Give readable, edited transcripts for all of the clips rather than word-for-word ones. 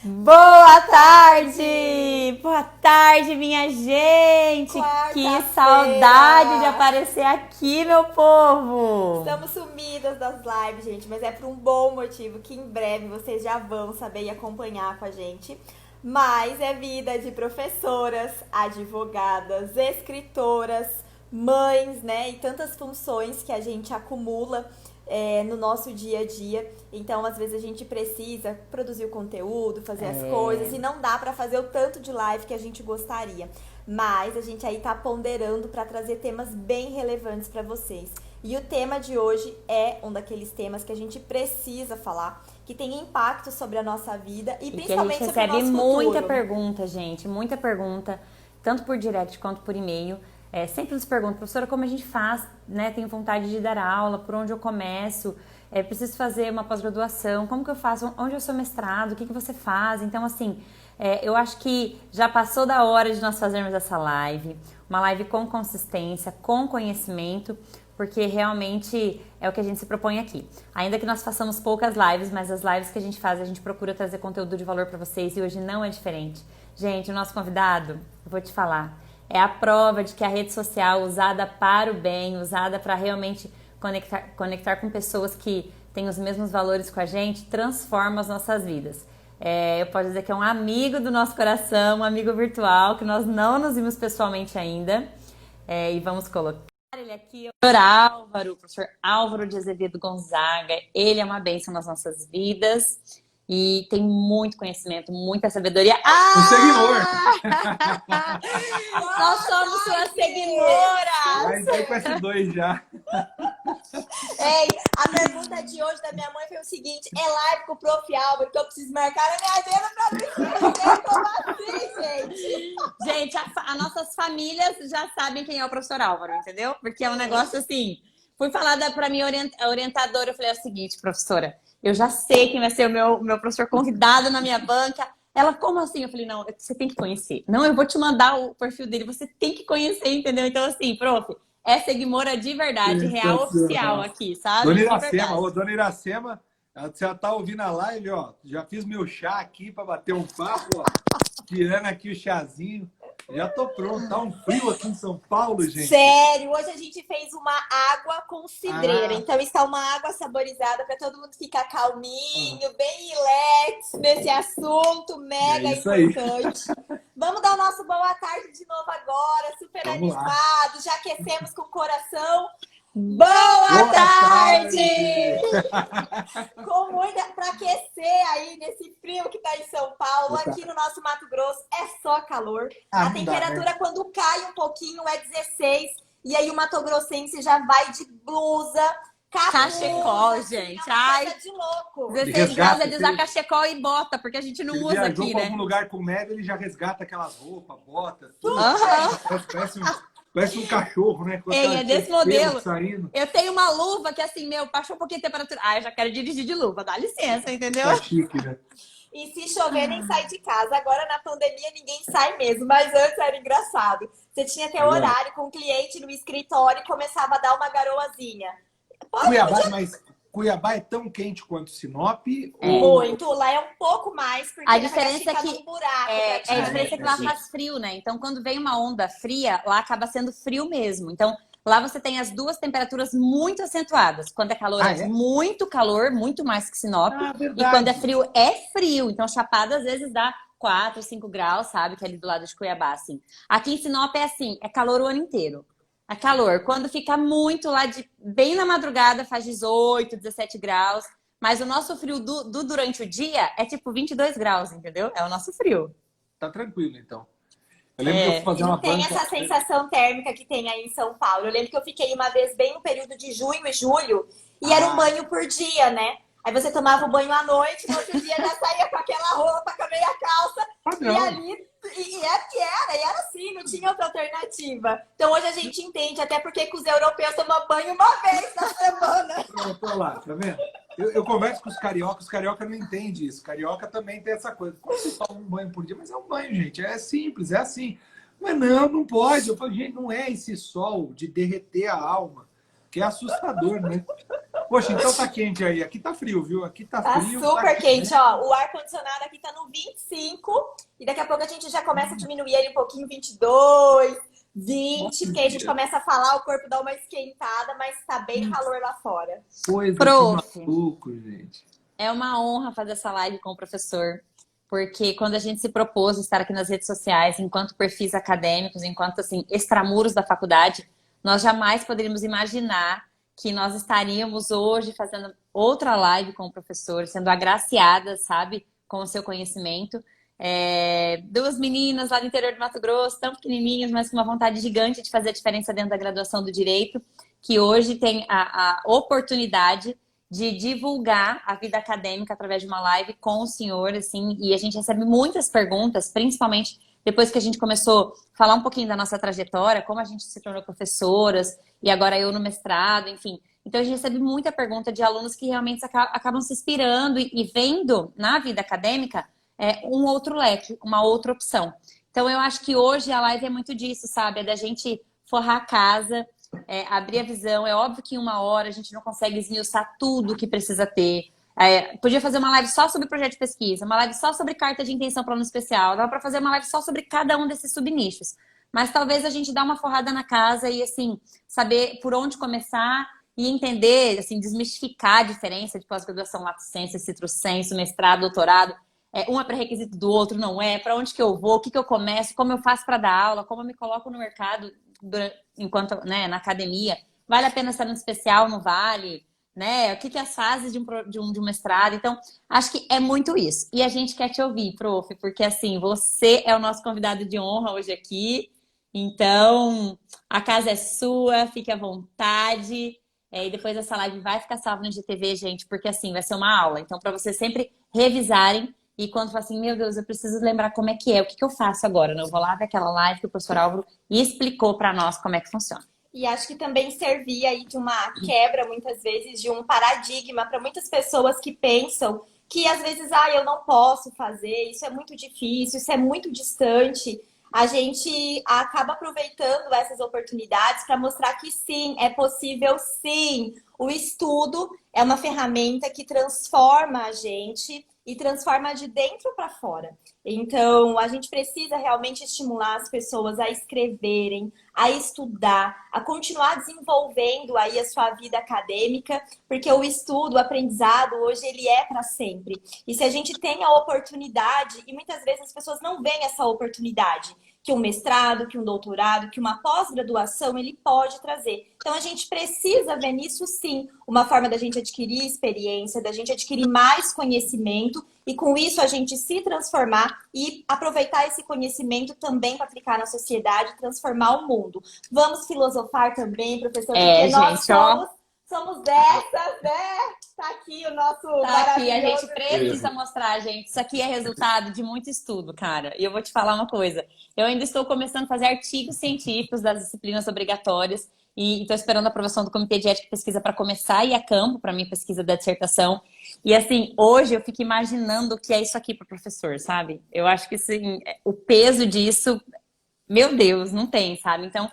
Boa tarde! Boa tarde, minha gente! Que saudade de aparecer aqui, meu povo! Estamos sumidas das lives, gente, mas é por um bom motivo que em breve vocês já vão saber e acompanhar com a gente. Mas é vida de professoras, advogadas, escritoras, mães, né? E tantas funções que a gente acumula no nosso dia a dia. Então, às vezes a gente precisa produzir o conteúdo, fazer as coisas e não dá pra fazer o tanto de live que a gente gostaria. Mas a gente aí tá ponderando pra trazer temas bem relevantes pra vocês. E o tema de hoje é um daqueles temas que a gente precisa falar, que tem impacto sobre a nossa vida e principalmente que a gente sobre o recebe nosso muita futuro. pergunta, gente, muita pergunta, tanto por direct quanto por e-mail. Sempre nos perguntam, professora, como a gente faz, né? Tenho vontade de dar aula, por onde eu começo? Preciso fazer uma pós-graduação, como que eu faço? Onde eu sou mestrado? O que você faz? Então, assim, eu acho que já passou da hora de nós fazermos essa live, uma live com consistência, com conhecimento, porque realmente é o que a gente se propõe aqui. Ainda que nós façamos poucas lives, mas as lives que a gente faz, a gente procura trazer conteúdo de valor para vocês e hoje não é diferente. Gente, o nosso convidado, eu vou te falar, é a prova de que a rede social usada para o bem, usada para realmente conectar com pessoas que têm os mesmos valores com a gente, transforma as nossas vidas. Eu posso dizer que é um amigo do nosso coração, um amigo virtual, que nós não nos vimos pessoalmente ainda. E vamos colocar ele aqui, o professor Álvaro de Azevedo Gonzaga. Ele é uma bênção nas nossas vidas e tem muito conhecimento, muita sabedoria. Um seguidor! Nós somos suas seguidoras! Mas aí com S2 já. Ei, a pergunta de hoje da minha mãe foi o seguinte: é live com o Prof. Álvaro que eu preciso marcar na minha agenda pra me inscrever? Como assim, gente? Gente, as nossas famílias já sabem quem é o professor Álvaro, entendeu? Porque é um negócio assim. Fui falada pra minha orientadora, eu falei o seguinte, professora, eu já sei quem vai ser o meu professor convidado na minha banca. Ela, como assim? Eu falei, não, você tem que conhecer. Não, eu vou te mandar o perfil dele, você tem que conhecer, entendeu? Então, assim, prof, é seguimora de verdade, real oficial aqui, sabe? Dona De Iracema, verdade. Dona Iracema, você já tá ouvindo a live, ó. Já fiz meu chá aqui para bater um papo, ó. Tirando aqui o chazinho. Já tô pronto. Tá um frio aqui em São Paulo, gente. Sério, hoje a gente fez uma água com cidreira. Então está uma água saborizada para todo mundo ficar calminho, bem relax nesse assunto mega importante. Vamos dar o nosso boa tarde de novo agora, super animado, já aquecemos com o coração. Boa tarde! Com muita para aquecer aí nesse frio que tá em São Paulo, aqui no nosso Mato Grosso é só calor. A temperatura quando cai um pouquinho é 16 e aí o matogrossense já vai de blusa, cachecol, gente. Ai, de louco. 16 graus é de usar cachecol e bota, porque a gente não usa aqui, né? Em algum lugar com neve, ele já resgata aquelas roupas, bota, tudo. Parece um cachorro, né? É desse modelo. Eu tenho uma luva que assim, baixou um pouquinho a temperatura. Eu já quero dirigir de luva, dá licença, entendeu? Tá chique, né? E se chover, nem sai de casa. Agora, na pandemia, ninguém sai mesmo. Mas antes era engraçado. Você tinha que ter horário com o cliente no escritório e começava a dar uma garoazinha. Cuiabá é tão quente quanto Sinop? Muito. Lá é um pouco mais, porque a diferença é que num buraco. a diferença é que lá faz frio, né? Então, quando vem uma onda fria, lá acaba sendo frio mesmo. Então, lá você tem as duas temperaturas muito acentuadas. Quando é calor, muito calor, muito mais que Sinop. E quando é frio. Então, Chapada, às vezes, dá 4, 5 graus, sabe? Que é ali do lado de Cuiabá, assim. Aqui em Sinop é assim, é calor o ano inteiro. É calor. Quando fica muito lá, bem na madrugada, faz 18, 17 graus. Mas o nosso frio durante o dia é tipo 22 graus, entendeu? É o nosso frio. Tá tranquilo, então. Eu lembro que eu fui fazer uma tem essa sensação térmica que tem aí em São Paulo. Eu lembro que eu fiquei uma vez bem no período de junho e julho e era um banho por dia, né? Aí você tomava o banho à noite, no outro dia já saía com aquela roupa, com a meia calça. E ali, e era assim, não tinha outra alternativa. Então hoje a gente entende, até porque que os europeus tomam banho uma vez na semana. Pronto, lá, tá vendo? Eu converso com os carioca não entendem isso. Carioca também tem essa coisa. Como você toma um banho por dia? Mas é um banho, gente. É simples, é assim. Mas não pode. Eu falo, gente, não é esse sol de derreter a alma que é assustador, né? Poxa, então tá quente aí. Aqui tá frio, viu? Aqui tá Tá frio. super tá quente, ó. O ar-condicionado aqui tá no 25 e daqui a pouco a gente já começa a diminuir ele um pouquinho, 22, 20, porque aí a gente começa a falar, o corpo dá uma esquentada, mas tá bem calor lá fora. Coisa de Prof, maluco, gente. é uma honra fazer essa live com o professor, porque quando a gente se propôs estar aqui nas redes sociais, enquanto perfis acadêmicos, enquanto assim, extramuros da faculdade, nós jamais poderíamos imaginar que nós estaríamos hoje fazendo outra live com o professor, sendo agraciadas, sabe, com o seu conhecimento. Duas meninas lá do interior do Mato Grosso, tão pequenininhas, mas com uma vontade gigante de fazer a diferença dentro da graduação do direito, que hoje tem a oportunidade de divulgar a vida acadêmica através de uma live com o senhor, assim, e a gente recebe muitas perguntas, principalmente depois que a gente começou a falar um pouquinho da nossa trajetória, como a gente se tornou professoras, e agora eu no mestrado, enfim. Então a gente recebe muita pergunta de alunos que realmente acabam se inspirando e vendo na vida acadêmica um outro leque, uma outra opção. Então eu acho que hoje a live é muito disso, sabe? É da gente forrar a casa, abrir a visão. É óbvio que em 1 hora a gente não consegue esmiuçar tudo que precisa ter. Podia fazer uma live só sobre projeto de pesquisa, uma live só sobre carta de intenção para aluno especial, dava para fazer uma live só sobre cada um desses subnichos. Mas talvez a gente dá uma forrada na casa e, assim, saber por onde começar e entender, assim, desmistificar a diferença de pós-graduação, lato sensu, stricto sensu, mestrado, doutorado. Um é pré-requisito do outro, não é? Para onde que eu vou? O que que eu começo? Como eu faço para dar aula? Como eu me coloco no mercado enquanto, né, na academia? Vale a pena estar no especial? Não vale? Né? O que que é as fases de um mestrado? Então, acho que é muito isso. E a gente quer te ouvir, prof, porque assim, você é o nosso convidado de honra hoje aqui. Então, a casa é sua, fique à vontade. E depois essa live vai ficar salva no IGTV, gente, porque assim, vai ser uma aula. Então, para vocês sempre revisarem e quando falar assim, meu Deus, eu preciso lembrar como é que é, o que que eu faço agora? Eu vou lá ver aquela live que o professor Álvaro explicou para nós como é que funciona. E acho que também servia aí de uma quebra, muitas vezes, de um paradigma para muitas pessoas que pensam que às vezes, eu não posso fazer, isso é muito difícil, isso é muito distante. A gente acaba aproveitando essas oportunidades para mostrar que sim, é possível sim. O estudo é uma ferramenta que transforma a gente e transforma de dentro para fora. Então, a gente precisa realmente estimular as pessoas a escreverem, a estudar, a continuar desenvolvendo aí a sua vida acadêmica, porque o estudo, o aprendizado, hoje ele é para sempre. E se a gente tem a oportunidade, e muitas vezes as pessoas não veem essa oportunidade, que um mestrado, que um doutorado, que uma pós-graduação, ele pode trazer. Então, a gente precisa ver nisso, sim, uma forma da gente adquirir experiência, da gente adquirir mais conhecimento e, com isso, a gente se transformar e aproveitar esse conhecimento também para aplicar na sociedade, transformar o mundo. Vamos filosofar também, professor, porque nós somos dessas, né? Tá aqui o nosso aqui, a gente precisa mostrar, gente. Isso aqui é resultado de muito estudo, cara. E eu vou te falar uma coisa. Eu ainda estou começando a fazer artigos científicos das disciplinas obrigatórias e estou esperando a aprovação do Comitê de Ética e Pesquisa para começar a ir a campo para minha pesquisa da dissertação. E assim, hoje eu fico imaginando o que é isso aqui para o professor, sabe? Eu acho que assim, o peso disso, meu Deus, não tem, sabe? Então,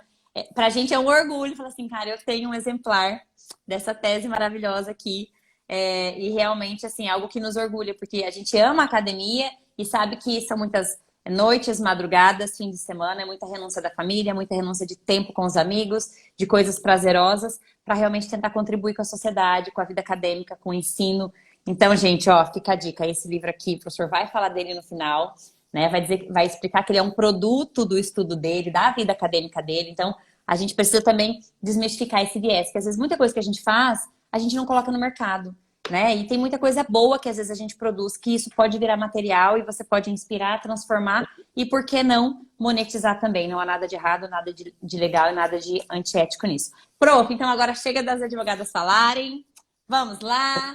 pra gente é um orgulho falar assim, cara, eu tenho um exemplar dessa tese maravilhosa aqui. E realmente, assim, é algo que nos orgulha, porque a gente ama a academia e sabe que são muitas noites, madrugadas, fim de semana, é muita renúncia da família, muita renúncia de tempo com os amigos, de coisas prazerosas, para realmente tentar contribuir com a sociedade, com a vida acadêmica, com o ensino. Então, gente, ó, fica a dica, esse livro aqui, o professor vai falar dele no final, né? Vai explicar que ele é um produto do estudo dele, da vida acadêmica dele. Então, a gente precisa também desmistificar esse viés, que às vezes muita coisa que a gente faz, a gente não coloca no mercado, né? E tem muita coisa boa que às vezes a gente produz, que isso pode virar material e você pode inspirar, transformar e, por que não, monetizar também. Não há nada de errado, nada de legal e nada de antiético nisso. Prof, então agora chega das advogadas falarem. Vamos lá.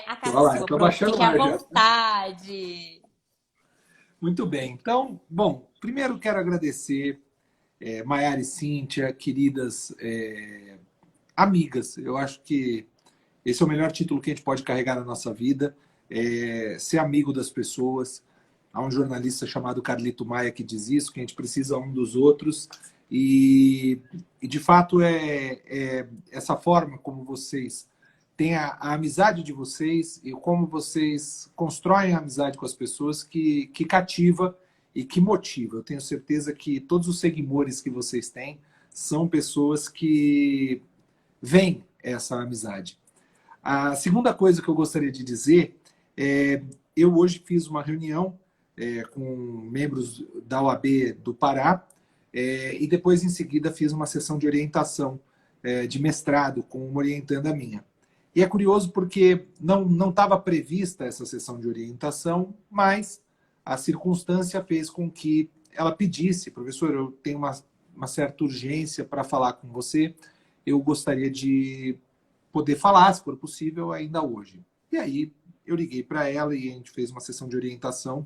A casa é sua, prof. Fique à vontade. Muito bem. Então, bom, primeiro quero agradecer Maiara e Cíntia, queridas amigas. Eu acho que esse é o melhor título que a gente pode carregar na nossa vida, ser amigo das pessoas. Há um jornalista chamado Carlito Maia que diz isso, que a gente precisa um dos outros. E de fato, essa forma como vocês têm a amizade de vocês e como vocês constroem a amizade com as pessoas que cativa e que motiva. Eu tenho certeza que todos os seguidores que vocês têm são pessoas que veem essa amizade. A segunda coisa que eu gostaria de dizer é, eu hoje fiz uma reunião com membros da OAB do Pará e depois, em seguida, fiz uma sessão de orientação de mestrado com uma orientanda minha. E é curioso porque não estava prevista essa sessão de orientação, mas a circunstância fez com que ela pedisse: professor, eu tenho uma certa urgência para falar com você, eu gostaria de poder falar, se for possível, ainda hoje. E aí eu liguei para ela e a gente fez uma sessão de orientação.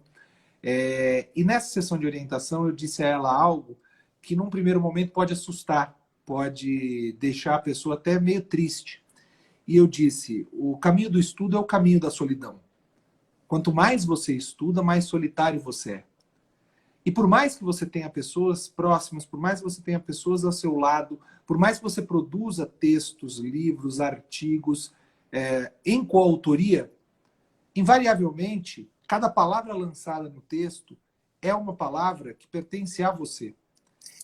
E nessa sessão de orientação eu disse a ela algo que num primeiro momento pode assustar, pode deixar a pessoa até meio triste. E eu disse: o caminho do estudo é o caminho da solidão. Quanto mais você estuda, mais solitário você é. E por mais que você tenha pessoas próximas, por mais que você tenha pessoas ao seu lado, por mais que você produza textos, livros, artigos, em coautoria, invariavelmente, cada palavra lançada no texto é uma palavra que pertence a você.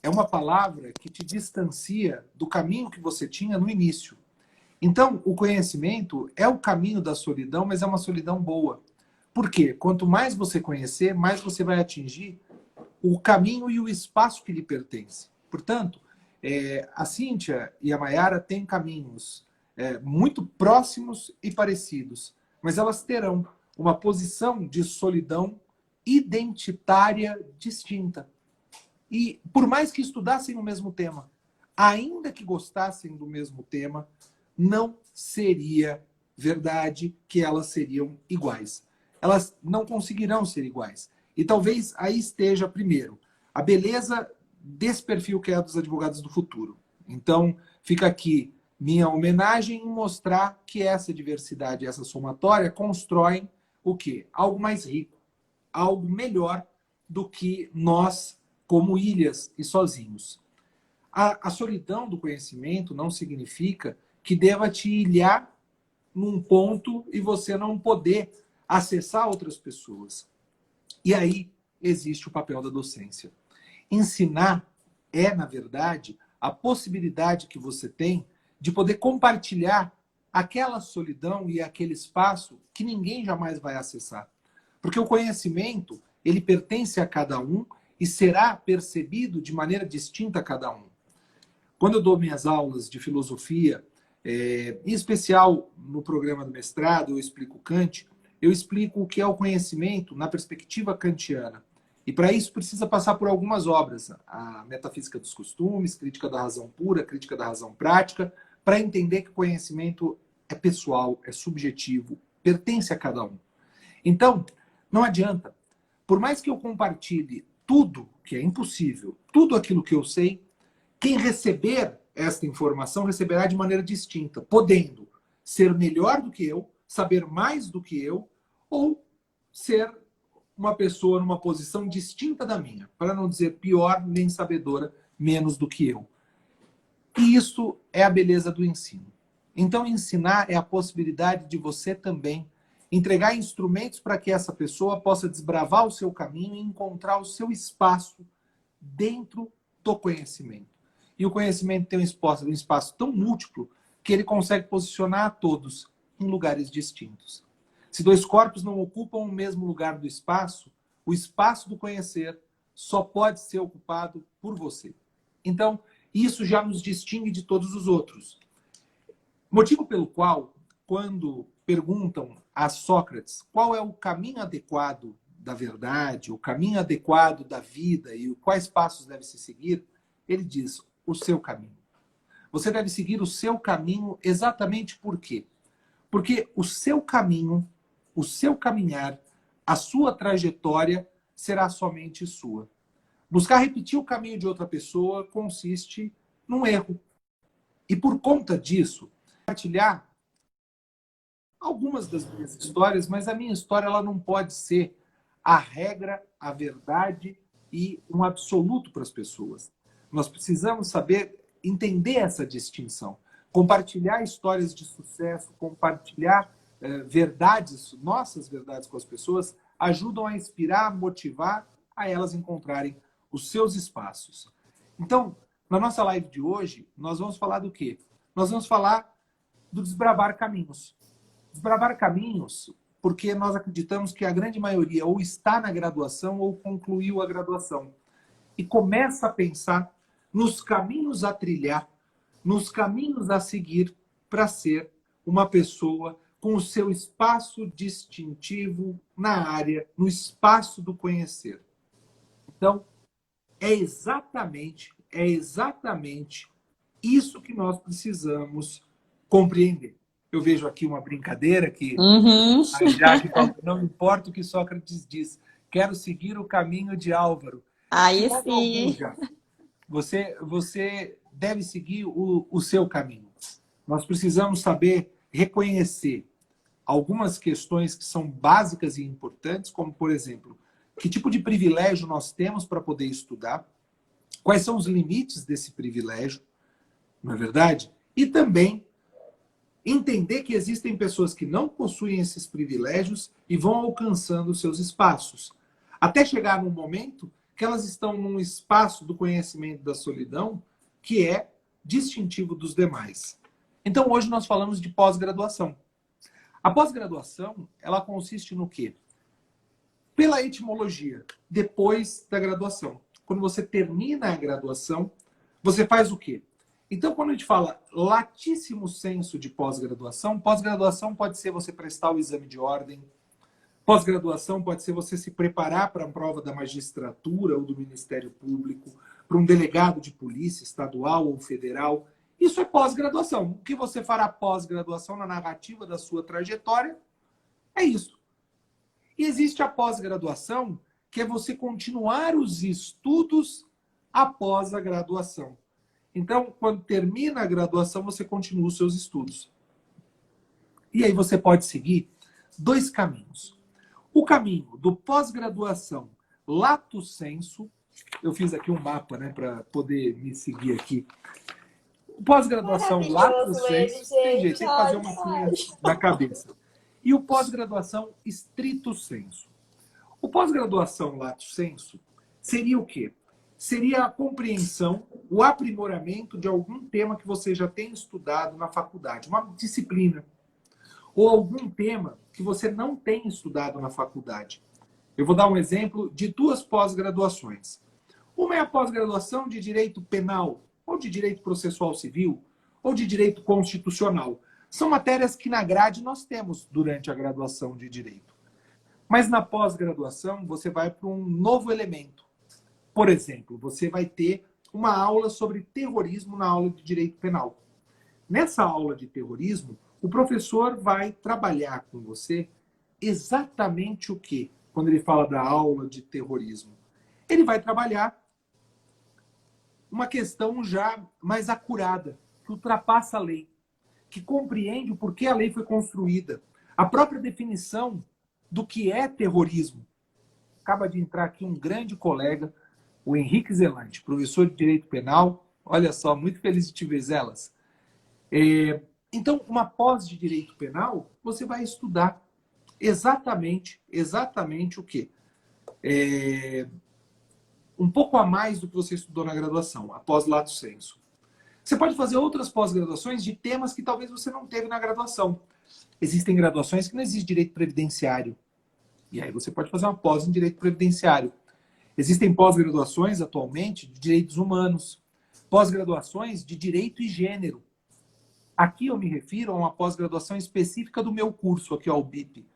É uma palavra que te distancia do caminho que você tinha no início. Então, o conhecimento é o caminho da solidão, mas é uma solidão boa. Por quê? Quanto mais você conhecer, mais você vai atingir o caminho e o espaço que lhe pertence. Portanto, a Cíntia e a Mayara têm caminhos muito próximos e parecidos, mas elas terão uma posição de solidão identitária distinta. E por mais que estudassem o mesmo tema, ainda que gostassem do mesmo tema, não seria verdade que elas seriam iguais. Elas não conseguirão ser iguais. E talvez aí esteja, primeiro, a beleza desse perfil que é dos advogados do futuro. Então, fica aqui minha homenagem em mostrar que essa diversidade, essa somatória, constroem o quê? Algo mais rico, algo melhor do que nós, como ilhas e sozinhos. A solidão do conhecimento não significa que deva te ilhar num ponto e você não poder acessar outras pessoas. E aí existe o papel da docência. Ensinar é, na verdade, a possibilidade que você tem de poder compartilhar aquela solidão e aquele espaço que ninguém jamais vai acessar. Porque o conhecimento, ele pertence a cada um e será percebido de maneira distinta a cada um. Quando eu dou minhas aulas de filosofia, em especial no programa do mestrado, eu explico Kant, eu explico o que é o conhecimento na perspectiva kantiana. E para isso precisa passar por algumas obras. A Metafísica dos Costumes, Crítica da Razão Pura, Crítica da Razão Prática, para entender que o conhecimento é pessoal, é subjetivo, pertence a cada um. Então, não adianta. Por mais que eu compartilhe tudo, que é impossível, tudo aquilo que eu sei, quem receber esta informação receberá de maneira distinta, podendo ser melhor do que eu, saber mais do que eu, ou ser uma pessoa numa posição distinta da minha, para não dizer pior nem sabedora menos do que eu. E isso é a beleza do ensino. Então, ensinar é a possibilidade de você também entregar instrumentos para que essa pessoa possa desbravar o seu caminho e encontrar o seu espaço dentro do conhecimento. E o conhecimento tem um espaço tão múltiplo que ele consegue posicionar a todos em lugares distintos. Se dois corpos não ocupam o mesmo lugar do espaço, o espaço do conhecer só pode ser ocupado por você. Então, isso já nos distingue de todos os outros. Motivo pelo qual, quando perguntam a Sócrates qual é o caminho adequado da verdade, o caminho adequado da vida e quais passos deve se seguir, ele diz: o seu caminho. Você deve seguir o seu caminho exatamente por quê? Porque o seu caminho, o seu caminhar, a sua trajetória será somente sua. Buscar repetir o caminho de outra pessoa consiste num erro. E por conta disso, compartilhar algumas das minhas histórias, mas a minha história ela não pode ser a regra, a verdade e um absoluto para as pessoas. Nós precisamos saber entender essa distinção, compartilhar histórias de sucesso, compartilhar verdades, nossas verdades com as pessoas, ajudam a inspirar, motivar a elas encontrarem os seus espaços. Então, na nossa live de hoje, nós vamos falar do quê? Nós vamos falar do desbravar caminhos. Desbravar caminhos porque nós acreditamos que a grande maioria ou está na graduação ou concluiu a graduação. E começa a pensar nos caminhos a trilhar, nos caminhos a seguir para ser uma pessoa com o seu espaço distintivo na área, no espaço do conhecer. Então, é exatamente isso que nós precisamos compreender. Eu vejo aqui uma brincadeira que a Jaque fala, não importa o que Sócrates diz, quero seguir o caminho de Álvaro. Aí sim. Você deve seguir o seu caminho. Nós precisamos saber reconhecer algumas questões que são básicas e importantes, como, por exemplo, que tipo de privilégio nós temos para poder estudar, quais são os limites desse privilégio, não é verdade? E também entender que existem pessoas que não possuem esses privilégios e vão alcançando seus espaços, até chegar num momento que elas estão num espaço do conhecimento da solidão que é distintivo dos demais. Então, hoje nós falamos de pós-graduação. A pós-graduação, ela consiste no quê? Pela etimologia, depois da graduação. Quando você termina a graduação, você faz o quê? Então, quando a gente fala latíssimo senso de pós-graduação, pós-graduação pode ser você prestar o exame de ordem, pós-graduação pode ser você se preparar para a prova da magistratura ou do Ministério Público, para um delegado de polícia estadual ou federal. Isso é pós-graduação. O que você fará pós-graduação na narrativa da sua trajetória é isso. E existe a pós-graduação, que é você continuar os estudos após a graduação. Então, quando termina a graduação, você continua os seus estudos. E aí você pode seguir dois caminhos. O caminho do pós-graduação lato sensu, eu fiz aqui um mapa, né, para poder me seguir aqui. Pós-graduação lato sensu, tem jeito, tem que fazer uma coisa na cabeça. E o pós-graduação estrito sensu. O pós-graduação lato sensu seria o quê? Seria a compreensão, o aprimoramento de algum tema que você já tem estudado na faculdade, uma disciplina, ou algum tema que você não tem estudado na faculdade. Eu vou dar um exemplo de duas pós-graduações. Uma é a pós-graduação de Direito Penal, ou de Direito Processual Civil, ou de Direito Constitucional. São matérias que na grade nós temos durante a graduação de Direito. Mas na pós-graduação você vai para um novo elemento. Por exemplo, você vai ter uma aula sobre terrorismo na aula de Direito Penal. Nessa aula de terrorismo, o professor vai trabalhar com você exatamente o quê? Quando ele fala da aula de terrorismo. Ele vai trabalhar uma questão já mais acurada, que ultrapassa a lei, que compreende o porquê a lei foi construída, a própria definição do que é terrorismo. Acaba de entrar aqui um grande colega, o Henrique Zelante, professor de Direito Penal. Olha só, muito feliz de te ver, Zelas. Então, uma pós de Direito Penal, você vai estudar exatamente o quê? Um pouco a mais do que você estudou na graduação, a pós lato sensu. Você pode fazer outras pós-graduações de temas que talvez você não teve na graduação. Existem graduações que não existe direito previdenciário. E aí você pode fazer uma pós em direito previdenciário. Existem pós-graduações atualmente de direitos humanos, pós-graduações de direito e gênero. Aqui eu me refiro a uma pós-graduação específica do meu curso, aqui ao BIP.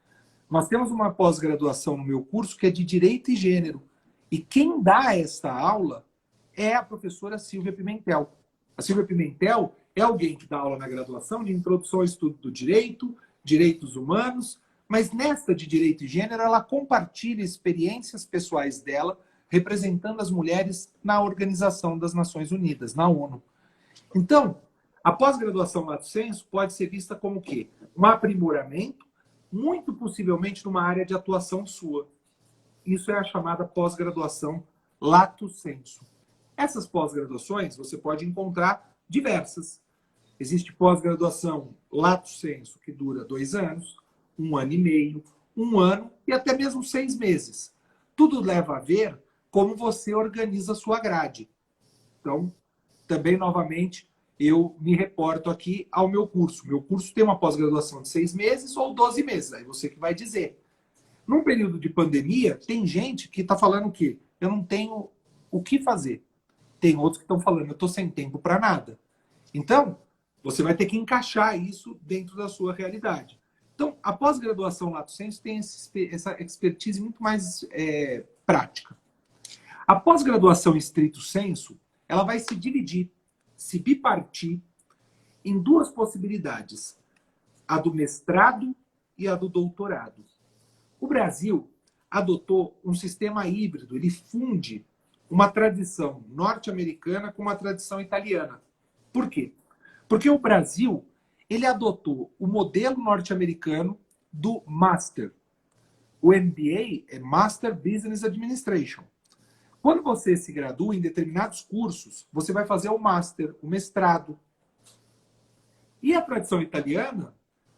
Nós temos uma pós-graduação no meu curso que é de direito e gênero. E quem dá esta aula é a professora Silvia Pimentel. A Silvia Pimentel é alguém que dá aula na graduação de introdução ao estudo do direito, direitos humanos, mas nesta de direito e gênero ela compartilha experiências pessoais dela representando as mulheres na Organização das Nações Unidas, na ONU. Então, a pós-graduação lato sensu pode ser vista como o quê? Um aprimoramento, muito possivelmente numa área de atuação sua. isso é a chamada pós-graduação lato sensu. Essas pós-graduações você pode encontrar diversas. Existe pós-graduação lato sensu, que dura 2 anos, 1 ano e meio, 1 ano e até mesmo 6 meses. Tudo leva a ver como você organiza a sua grade. Então, também, novamente, eu me reporto aqui ao meu curso. Meu curso tem uma pós-graduação de 6 meses ou 12 meses. Aí você que vai dizer. Num período de pandemia, tem gente que está falando que eu não tenho o que fazer. Tem outros que estão falando, eu estou sem tempo para nada. Então, você vai ter que encaixar isso dentro da sua realidade. Então, a pós-graduação lato sensu tem essa expertise muito mais prática. A pós-graduação stricto sensu, ela vai se dividir, se bipartir em 2 possibilidades. A do mestrado e a do doutorado. O Brasil adotou um sistema híbrido, ele funde uma tradição norte-americana com uma tradição italiana. Por quê? Porque o Brasil, ele adotou o modelo norte-americano do Master. O MBA é Master Business Administration. Quando você se gradua em determinados cursos, você vai fazer o Master, o mestrado. E a tradição italiana,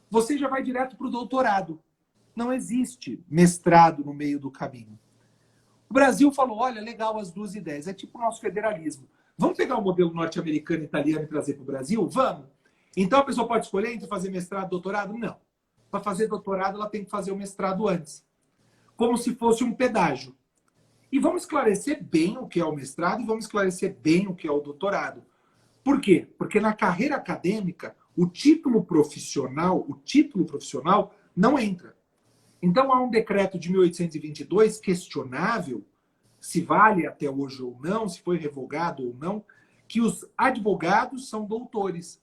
você já vai direto para o doutorado. Não existe mestrado no meio do caminho. O Brasil falou, olha, legal as 2 ideias. É tipo o nosso federalismo. Vamos pegar o modelo norte-americano e italiano e trazer para o Brasil? Vamos. Então a pessoa pode escolher entre fazer mestrado e doutorado? Não. Para fazer doutorado, ela tem que fazer o mestrado antes. Como se fosse um pedágio. E vamos esclarecer bem o que é o mestrado e vamos esclarecer bem o que é o doutorado. Por quê? Porque na carreira acadêmica, o título profissional não entra. Então, há um decreto de 1822, questionável, se vale até hoje ou não, se foi revogado ou não, que os advogados são doutores.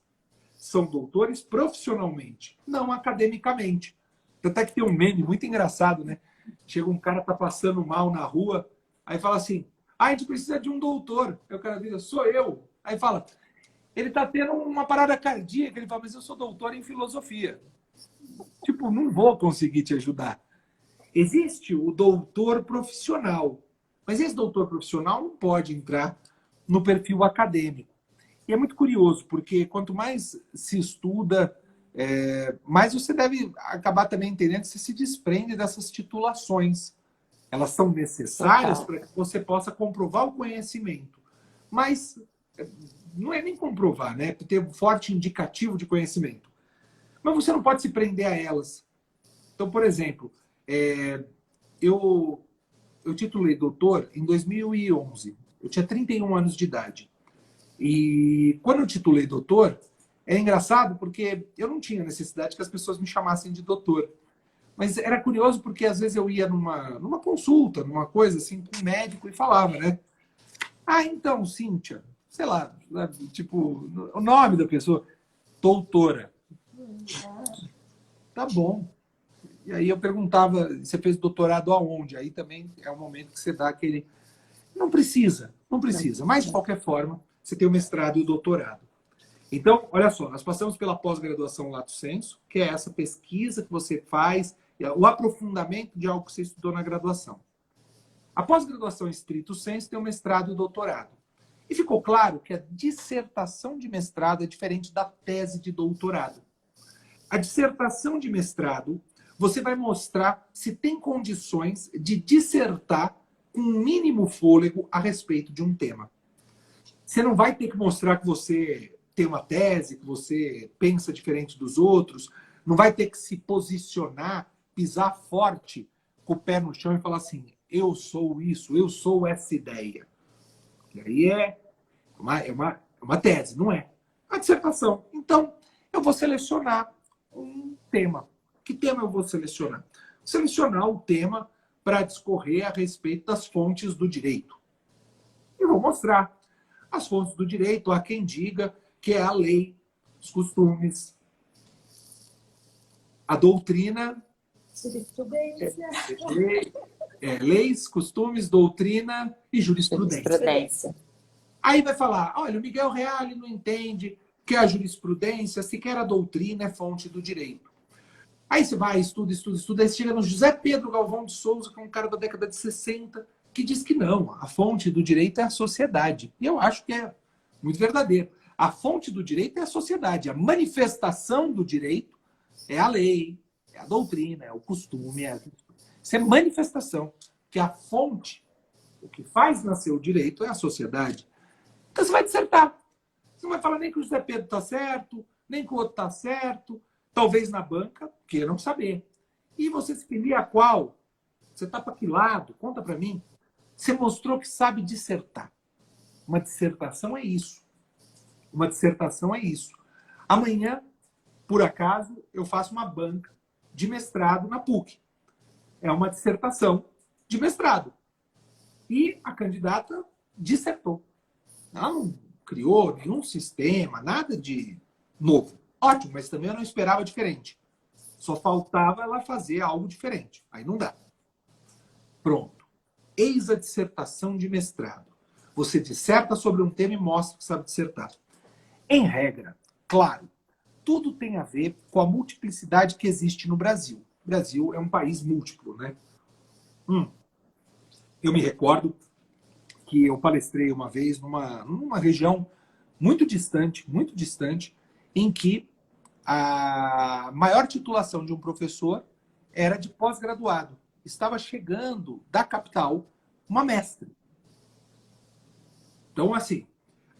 São doutores profissionalmente, não academicamente. Até que tem um meme muito engraçado, né? Chega um cara, tá passando mal na rua, aí fala assim, a gente precisa de um doutor. Aí o cara diz, sou eu. Aí fala, ele tá tendo uma parada cardíaca. Ele fala, mas eu sou doutor em filosofia. Tipo, não vou conseguir te ajudar. Existe o doutor profissional. Mas esse doutor profissional não pode entrar no perfil acadêmico. E é muito curioso, porque quanto mais se estuda, mais você deve acabar também entendendo que você se desprende dessas titulações. Elas são necessárias para que você possa comprovar o conhecimento. Mas não é nem comprovar, né? Ter um forte indicativo de conhecimento. Mas você não pode se prender a elas. Então, por exemplo, eu titulei doutor em 2011. Eu tinha 31 anos de idade. E quando eu titulei doutor, é engraçado porque eu não tinha necessidade que as pessoas me chamassem de doutor. Mas era curioso porque às vezes eu ia numa consulta, numa coisa assim, com um médico e falava, né? Ah, então, Cíntia, sei lá, tipo, o nome da pessoa, doutora. Tá bom. E aí eu perguntava, você fez doutorado aonde? Aí também é o momento que você dá aquele... Não precisa. Mas, de qualquer forma, você tem o mestrado e o doutorado. Então, olha só, nós passamos pela pós-graduação lato sensu, que é essa pesquisa que você faz, o aprofundamento de algo que você estudou na graduação. A pós-graduação stricto sensu tem o mestrado e o doutorado. E ficou claro que a dissertação de mestrado é diferente da tese de doutorado. A dissertação de mestrado, você vai mostrar se tem condições de dissertar com um mínimo fôlego a respeito de um tema. Você não vai ter que mostrar que você tem uma tese, que você pensa diferente dos outros, não vai ter que se posicionar, pisar forte com o pé no chão e falar assim, eu sou isso, eu sou essa ideia. E aí é uma tese, não é? A dissertação. Então, eu vou selecionar um tema. Que tema eu vou selecionar? Selecionar o tema para discorrer a respeito das fontes do direito. E vou mostrar as fontes do direito, há quem diga que é a lei, os costumes, a doutrina, leis, costumes, doutrina e jurisprudência. Aí vai falar, olha, o Miguel Reale não entende que a jurisprudência, sequer a doutrina, é fonte do direito. Aí você vai, estuda. Aí você chega no José Pedro Galvão de Souza, que é um cara da década de 60, que diz que não, a fonte do direito é a sociedade. E eu acho que é muito verdadeiro. A fonte do direito é a sociedade. A manifestação do direito é a lei, é a doutrina, é o costume. Isso é manifestação. Que a fonte, o que faz nascer o direito é a sociedade. Então você vai dissertar. Você não vai falar nem que o José Pedro está certo, nem que o outro está certo. Talvez na banca queiram saber. E você se filia a qual? Você está para que lado? Conta para mim. Você mostrou que sabe dissertar. Uma dissertação é isso. Uma dissertação é isso. Amanhã, por acaso, eu faço uma banca de mestrado na PUC. É uma dissertação de mestrado. E a candidata dissertou. Ela não criou nenhum sistema, nada de novo. Ótimo, mas também eu não esperava diferente. Só faltava ela fazer algo diferente. Aí não dá. Pronto. Eis a dissertação de mestrado. Você disserta sobre um tema e mostra que sabe dissertar. Em regra, claro, tudo tem a ver com a multiplicidade que existe no Brasil. O Brasil é um país múltiplo, né? Eu me recordo que eu palestrei uma vez numa região muito distante, em que a maior titulação de um professor era de pós-graduado. Estava chegando da capital uma mestre. Então, assim,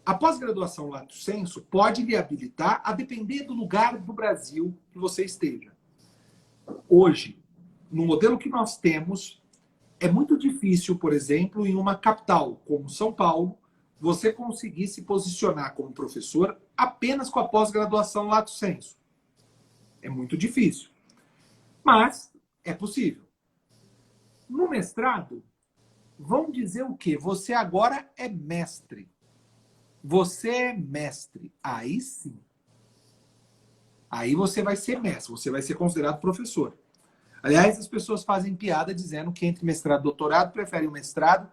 a pós-graduação lato sensu pode lhe habilitar a depender do lugar do Brasil que você esteja. Hoje, no modelo que nós temos, é muito difícil, por exemplo, em uma capital como São Paulo, você conseguir se posicionar como professor apenas com a pós-graduação lato sensu. É muito difícil. Mas é possível. No mestrado, vão dizer o quê? Você agora é mestre. Você é mestre. Aí sim. Aí você vai ser mestre, você vai ser considerado professor. Aliás, as pessoas fazem piada dizendo que entre mestrado e doutorado preferem o mestrado,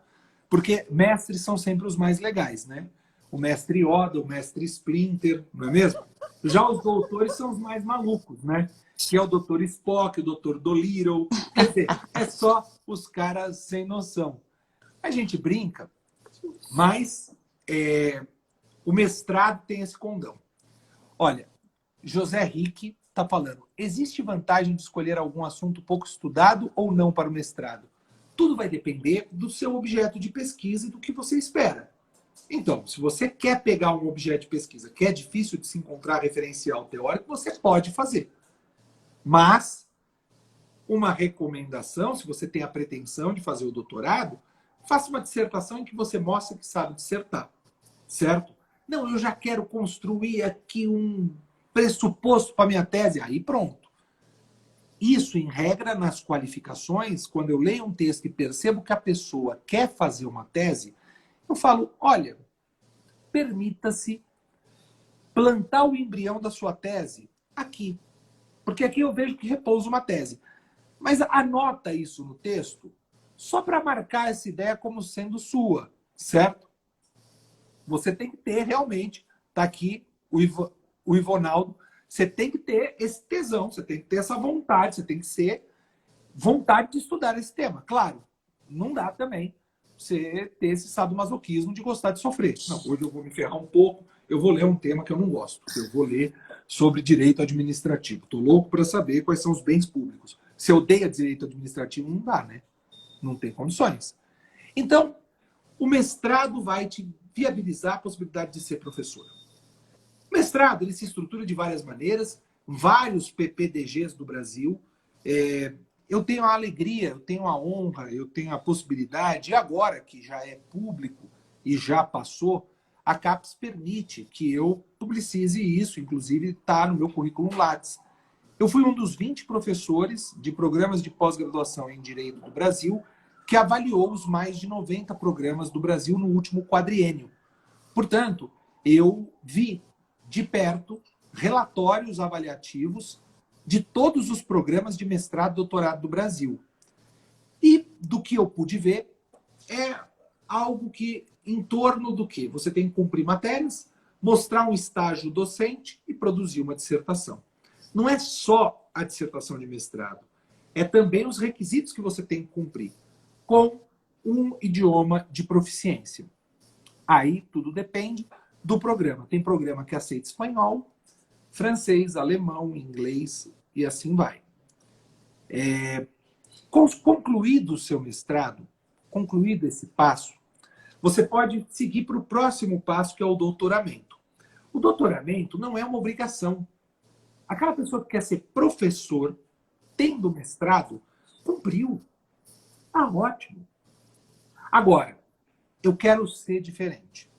porque mestres são sempre os mais legais, né? O mestre Yoda, o mestre Splinter, não é mesmo? Já os doutores são os mais malucos, né? Que é o doutor Spock, o doutor Dolittle. Quer dizer, é só os caras sem noção. A gente brinca, mas o mestrado tem esse condão. Olha, José Rick está falando, existe vantagem de escolher algum assunto pouco estudado ou não para o mestrado? Tudo vai depender do seu objeto de pesquisa e do que você espera. Então, se você quer pegar um objeto de pesquisa que é difícil de se encontrar referencial teórico, você pode fazer. Mas, uma recomendação, se você tem a pretensão de fazer o doutorado, faça uma dissertação em que você mostre que sabe dissertar. Certo? Não, eu já quero construir aqui um pressuposto para minha tese. Aí pronto. Isso, em regra, nas qualificações, quando eu leio um texto e percebo que a pessoa quer fazer uma tese, eu falo, olha, permita-se plantar o embrião da sua tese aqui. Porque aqui eu vejo que repousa uma tese. Mas anota isso no texto só para marcar essa ideia como sendo sua, certo? Você tem que ter realmente, tá aqui o Ivonaldo, você tem que ter esse tesão, você tem que ter essa vontade, você tem que ser vontade de estudar esse tema. Claro, não dá também você ter esse sadomasoquismo de gostar de sofrer. Não, hoje eu vou me ferrar um pouco, eu vou ler um tema que eu não gosto. Eu vou ler sobre direito administrativo. Estou louco para saber quais são os bens públicos. Se eu odeio direito administrativo, não dá, né? Não tem condições. Então, o mestrado vai te viabilizar a possibilidade de ser professor. O mestrado, ele se estrutura de várias maneiras, vários PPDGs do Brasil. Eu tenho a alegria, eu tenho a honra, eu tenho a possibilidade, e agora que já é público e já passou, a CAPES permite que eu publicize isso, inclusive está no meu currículo Lattes. Eu fui um dos 20 professores de programas de pós-graduação em Direito do Brasil que avaliou os mais de 90 programas do Brasil no último quadriênio. Portanto, eu vi de perto relatórios avaliativos de todos os programas de mestrado e doutorado do Brasil. E do que eu pude ver, é algo que, em torno do que? Você tem que cumprir matérias, mostrar um estágio docente e produzir uma dissertação. Não é só a dissertação de mestrado. É também os requisitos que você tem que cumprir com um idioma de proficiência. Aí tudo depende do programa. Tem programa que aceita espanhol, francês, alemão, inglês e assim vai. Concluído o seu mestrado, concluído esse passo, você pode seguir para o próximo passo, que é o doutoramento. O doutoramento não é uma obrigação. Aquela pessoa que quer ser professor, tendo mestrado, cumpriu. Tá ótimo. Agora, eu quero ser diferente.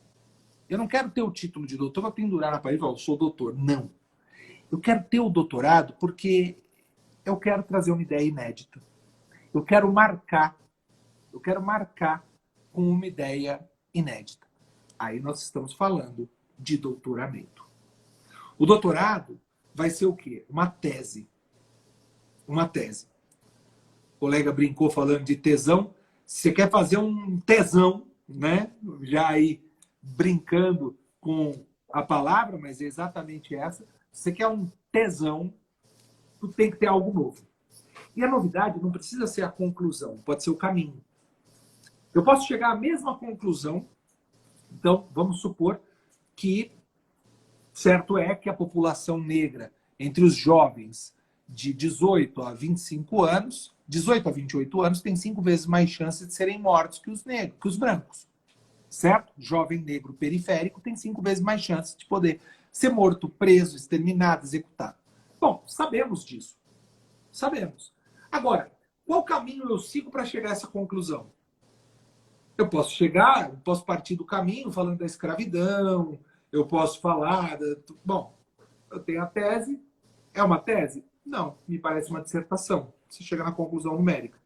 Eu não quero ter o título de doutor para pendurar na parede e falar, eu sou doutor. Não. Eu quero ter o doutorado porque eu quero trazer uma ideia inédita. Eu quero marcar com uma ideia inédita. Aí nós estamos falando de doutoramento. O doutorado vai ser o quê? Uma tese. Uma tese. O colega brincou falando de tesão. Se você quer fazer um tesão, né? Já aí brincando com a palavra, mas é exatamente essa. Se você quer um tesão, tu tem que ter algo novo. E a novidade não precisa ser a conclusão, pode ser o caminho. Eu posso chegar à mesma conclusão. Então, vamos supor que certo é que a população negra entre os jovens de 18 a 25 anos, 18 a 28 anos, tem 5 vezes mais chances de serem mortos que os negros, que os brancos. Certo? Jovem negro periférico tem 5 vezes mais chances de poder ser morto, preso, exterminado, executado. Bom, sabemos disso. Sabemos. Agora, qual caminho eu sigo para chegar a essa conclusão? Eu posso partir do caminho falando da escravidão, eu posso falar... Bom, eu tenho a tese. É uma tese? Não, me parece uma dissertação. Você chega na conclusão numérica.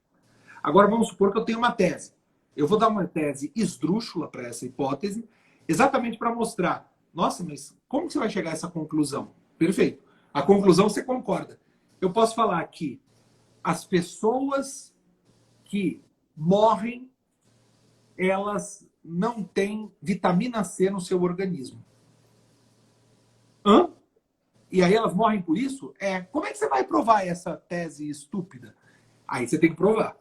Agora, vamos supor que eu tenho uma tese. Eu vou dar uma tese esdrúxula para essa hipótese, exatamente para mostrar, nossa, mas como que você vai chegar a essa conclusão? Perfeito. A conclusão você concorda. Eu posso falar que as pessoas que morrem, elas não têm vitamina C no seu organismo. Hã? E aí elas morrem por isso? Como é que você vai provar essa tese estúpida? Aí você tem que provar.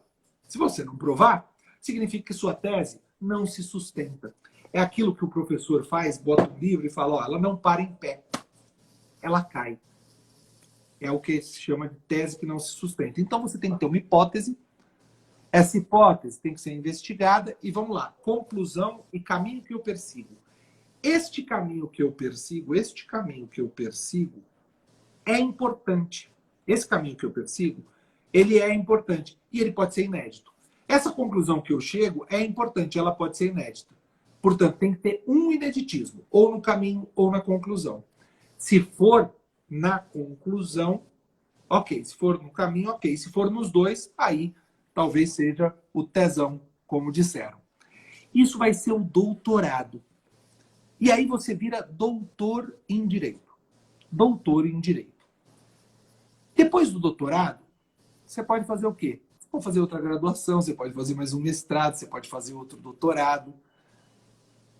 Se você não provar, significa que sua tese não se sustenta. É aquilo que o professor faz, bota um livro e fala, ó, ela não para em pé. Ela cai. É o que se chama de tese que não se sustenta. Então você tem que ter uma hipótese. Essa hipótese tem que ser investigada. E vamos lá. Conclusão e caminho que eu persigo. Este caminho que eu persigo é importante. Esse caminho que eu persigo, ele é importante. E ele pode ser inédito. Essa conclusão que eu chego é importante. Ela pode ser inédita. Portanto, tem que ter um ineditismo. Ou no caminho ou na conclusão. Se for na conclusão, ok. Se for no caminho, ok. Se for nos dois, aí talvez seja o tesão, como disseram. Isso vai ser o doutorado. E aí você vira doutor em direito. Doutor em direito. Depois do doutorado, você pode fazer o quê? Você pode fazer outra graduação, você pode fazer mais um mestrado, você pode fazer outro doutorado.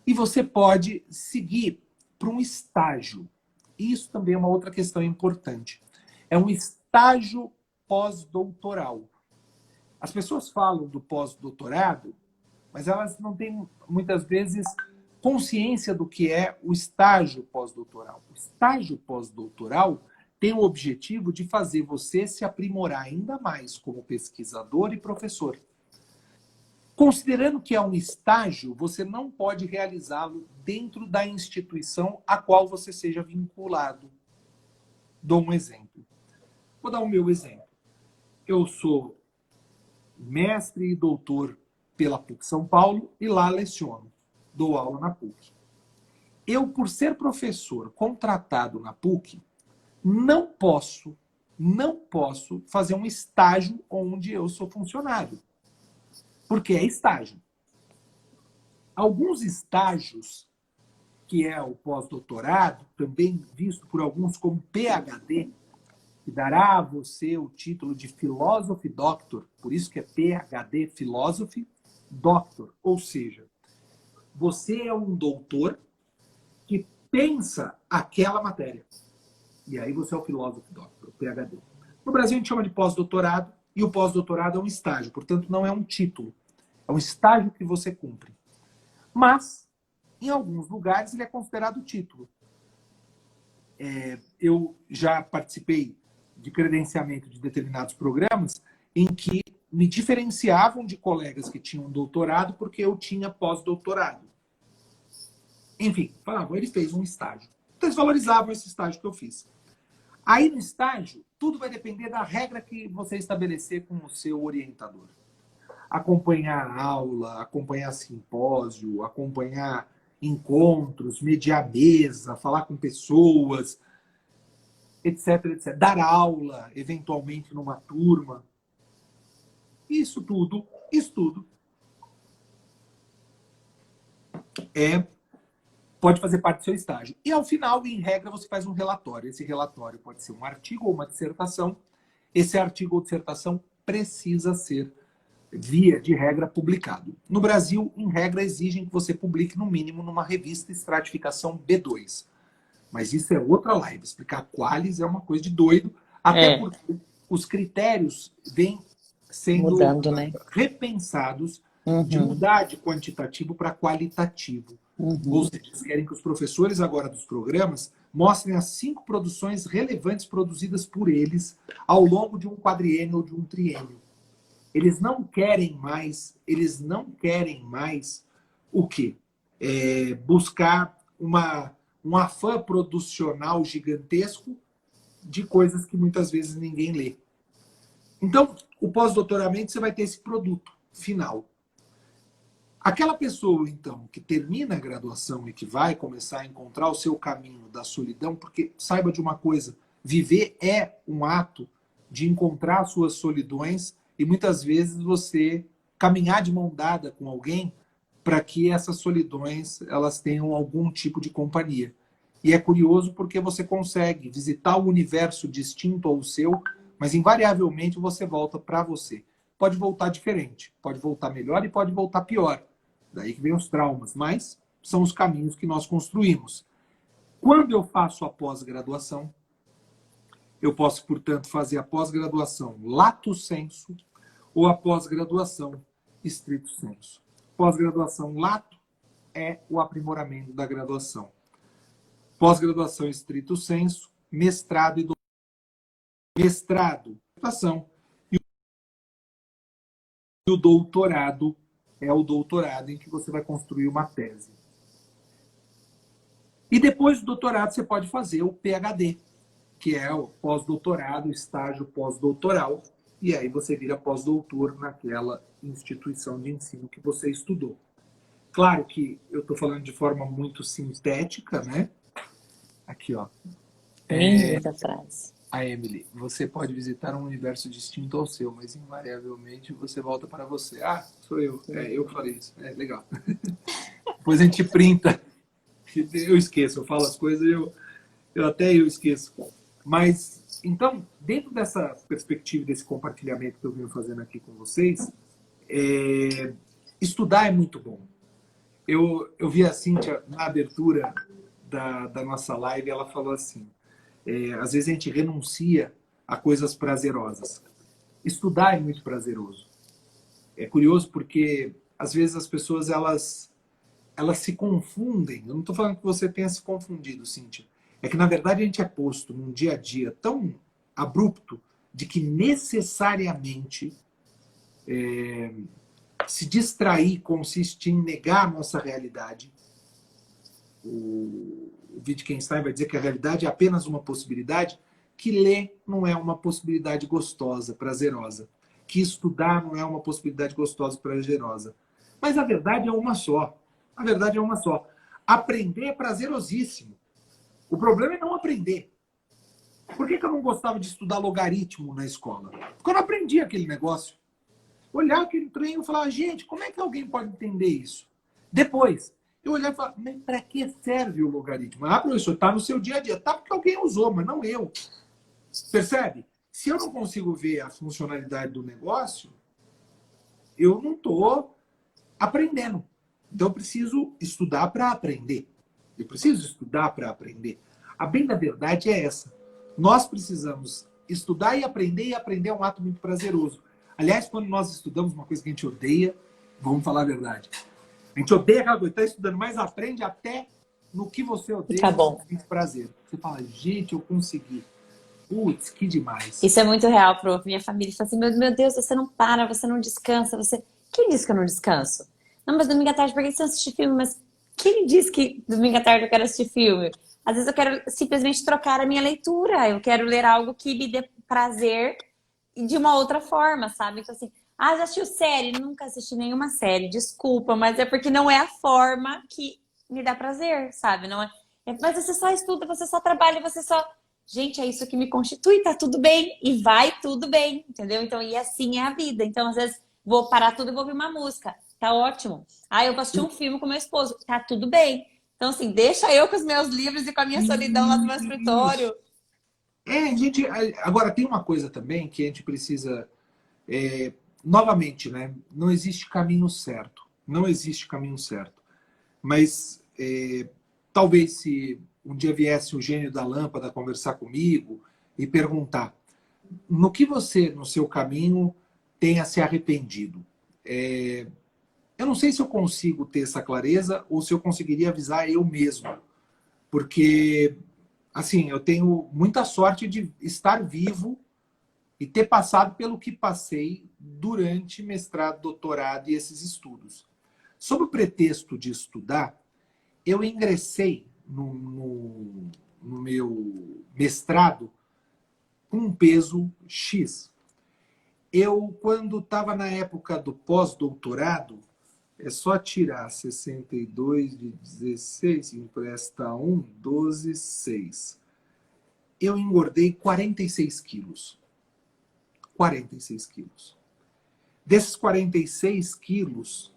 E você pode seguir para um estágio. Isso também é uma outra questão importante. É um estágio pós-doutoral. As pessoas falam do pós-doutorado, mas elas não têm, muitas vezes, consciência do que é o estágio pós-doutoral. O estágio pós-doutoral tem o objetivo de fazer você se aprimorar ainda mais como pesquisador e professor. Considerando que é um estágio, você não pode realizá-lo dentro da instituição a qual você seja vinculado. Dou um exemplo. Vou dar o meu exemplo. Eu sou mestre e doutor pela PUC São Paulo e lá leciono. Dou aula na PUC. Eu, por ser professor contratado na PUC, não posso fazer um estágio onde eu sou funcionário. Porque é estágio. Alguns estágios, que é o pós-doutorado, também visto por alguns como PhD, que dará a você o título de Philosophy Doctor, por isso que é PhD, Philosophy Doctor. Ou seja, você é um doutor que pensa aquela matéria. E aí você é o Philosophy Doctor, o PhD. No Brasil a gente chama de pós-doutorado, e o pós-doutorado é um estágio, portanto não é um título. É um estágio que você cumpre. Mas, em alguns lugares, ele é considerado título. Eu já participei de credenciamento de determinados programas em que me diferenciavam de colegas que tinham doutorado porque eu tinha pós-doutorado. Enfim, falavam, ele fez um estágio. Então, eles valorizavam esse estágio que eu fiz. Aí, no estágio, tudo vai depender da regra que você estabelecer com o seu orientador. Acompanhar a aula, acompanhar simpósio, acompanhar encontros, mediar mesa, falar com pessoas, etc, etc. Dar aula, eventualmente, numa turma. Isso tudo pode fazer parte do seu estágio. E, ao final, em regra, você faz um relatório. Esse relatório pode ser um artigo ou uma dissertação. Esse artigo ou dissertação precisa ser, via de regra, publicado. No Brasil, em regra, exigem que você publique, no mínimo, numa revista estratificação B2. Mas isso é outra live. Explicar qualis é uma coisa de doido, até porque os critérios vêm sendo mudando, né? repensados de mudar de quantitativo para qualitativo. Ou seja, eles querem que os professores agora dos programas mostrem as 5 produções relevantes produzidas por eles ao longo de um quadriênio ou de um triênio. Eles não querem mais o quê? Buscar um afã producional gigantesco de coisas que muitas vezes ninguém lê. Então, o pós-doutoramento, você vai ter esse produto final. Aquela pessoa, então, que termina a graduação e que vai começar a encontrar o seu caminho da solidão, porque saiba de uma coisa, viver é um ato de encontrar suas solidões e muitas vezes você caminhar de mão dada com alguém para que essas solidões elas tenham algum tipo de companhia. E é curioso porque você consegue visitar o universo distinto ao seu, mas invariavelmente você volta para você. Pode voltar diferente, pode voltar melhor e pode voltar pior. Daí que vem os traumas, mas são os caminhos que nós construímos. Quando eu faço a pós-graduação, eu posso, portanto, fazer a pós-graduação lato sensu ou a pós-graduação stricto sensu. Pós-graduação lato é o aprimoramento da graduação. Pós-graduação stricto sensu, mestrado e doutorado. Mestrado, graduação. E o doutorado é o doutorado em que você vai construir uma tese. E depois do doutorado você pode fazer o PhD, que é o pós-doutorado, estágio pós-doutoral, e aí você vira pós-doutor naquela instituição de ensino que você estudou. Claro que eu estou falando de forma muito sintética, né? Aqui, ó. Linda frase. A Emily, você pode visitar um universo distinto ao seu, mas invariavelmente você volta para você. Ah, sou eu. Eu falei isso. Legal. Depois a gente printa. Eu esqueço, eu falo as coisas e até eu esqueço. Mas, então, dentro dessa perspectiva, desse compartilhamento que eu venho fazendo aqui com vocês, estudar é muito bom. Eu vi a Cíntia na abertura da nossa live, ela falou assim, às vezes a gente renuncia a coisas prazerosas. Estudar é muito prazeroso. É curioso porque, às vezes, as pessoas elas se confundem. Eu não estou falando que você tenha se confundido, Cíntia. É que, na verdade, a gente é posto num dia a dia tão abrupto de que necessariamente se distrair consiste em negar a nossa realidade. O Wittgenstein vai dizer que a realidade é apenas uma possibilidade, que ler não é uma possibilidade gostosa, prazerosa, que estudar não é uma possibilidade gostosa, prazerosa. Mas a verdade é uma só. A verdade é uma só. Aprender é prazerosíssimo. O problema é não aprender. Por que eu não gostava de estudar logaritmo na escola? Porque eu não aprendi aquele negócio. Olhar aquele trem e falar, gente, como é que alguém pode entender isso? Depois, eu olhar e falar, mas para que serve o logaritmo? Ah, professor, está no seu dia a dia. Tá porque alguém usou, mas não eu. Percebe? Se eu não consigo ver a funcionalidade do negócio, eu não estou aprendendo. Então, eu preciso estudar para aprender. Eu preciso estudar para aprender. A bem da verdade é essa. Nós precisamos estudar e aprender é um ato muito prazeroso. Aliás, quando nós estudamos uma coisa que a gente odeia, vamos falar a verdade. A gente odeia aquela coisa, está estudando, mas aprende até no que você odeia, Tá bom. você sente prazer. Você fala, gente, eu consegui. Putz, que demais. Isso é muito real para minha família. Fala assim, meu Deus, você não para, você não descansa, você... Quem disse que eu não descanso? Não, mas domingo à tarde, por que você não assiste filme? Mas quem disse que domingo à tarde eu quero assistir filme? Às vezes eu quero simplesmente trocar a minha leitura. Eu quero ler algo que me dê prazer de uma outra forma, sabe? Então assim, já assistiu série? Nunca assisti nenhuma série, desculpa, mas é porque não é a forma que me dá prazer, sabe? Não é... Mas você só estuda, você só trabalha, você só... Gente, é isso que me constitui, tá tudo bem. E vai tudo bem, entendeu? Então, e assim é a vida. Então, às vezes, vou parar tudo e vou ouvir uma música. Tá ótimo. Eu vou assistir um filme com meu esposo. Tá tudo bem. Então, assim, deixa eu com os meus livros e com a minha solidão lá no meu escritório. Gente, agora tem uma coisa também que a gente precisa... novamente, né? Não existe caminho certo. Não existe caminho certo. Mas talvez se um dia viesse o gênio da lâmpada conversar comigo e perguntar no que você, no seu caminho, tenha se arrependido. Eu não sei se eu consigo ter essa clareza ou se eu conseguiria avisar eu mesmo. Porque, assim, eu tenho muita sorte de estar vivo e ter passado pelo que passei durante mestrado, doutorado e esses estudos. Sob o pretexto de estudar, eu ingressei no meu mestrado com um peso X. Eu, quando estava na época do pós-doutorado, é só tirar 62 de 16, empresta 1, 12, 6. Eu engordei 46 quilos. 46 quilos. Desses 46 quilos,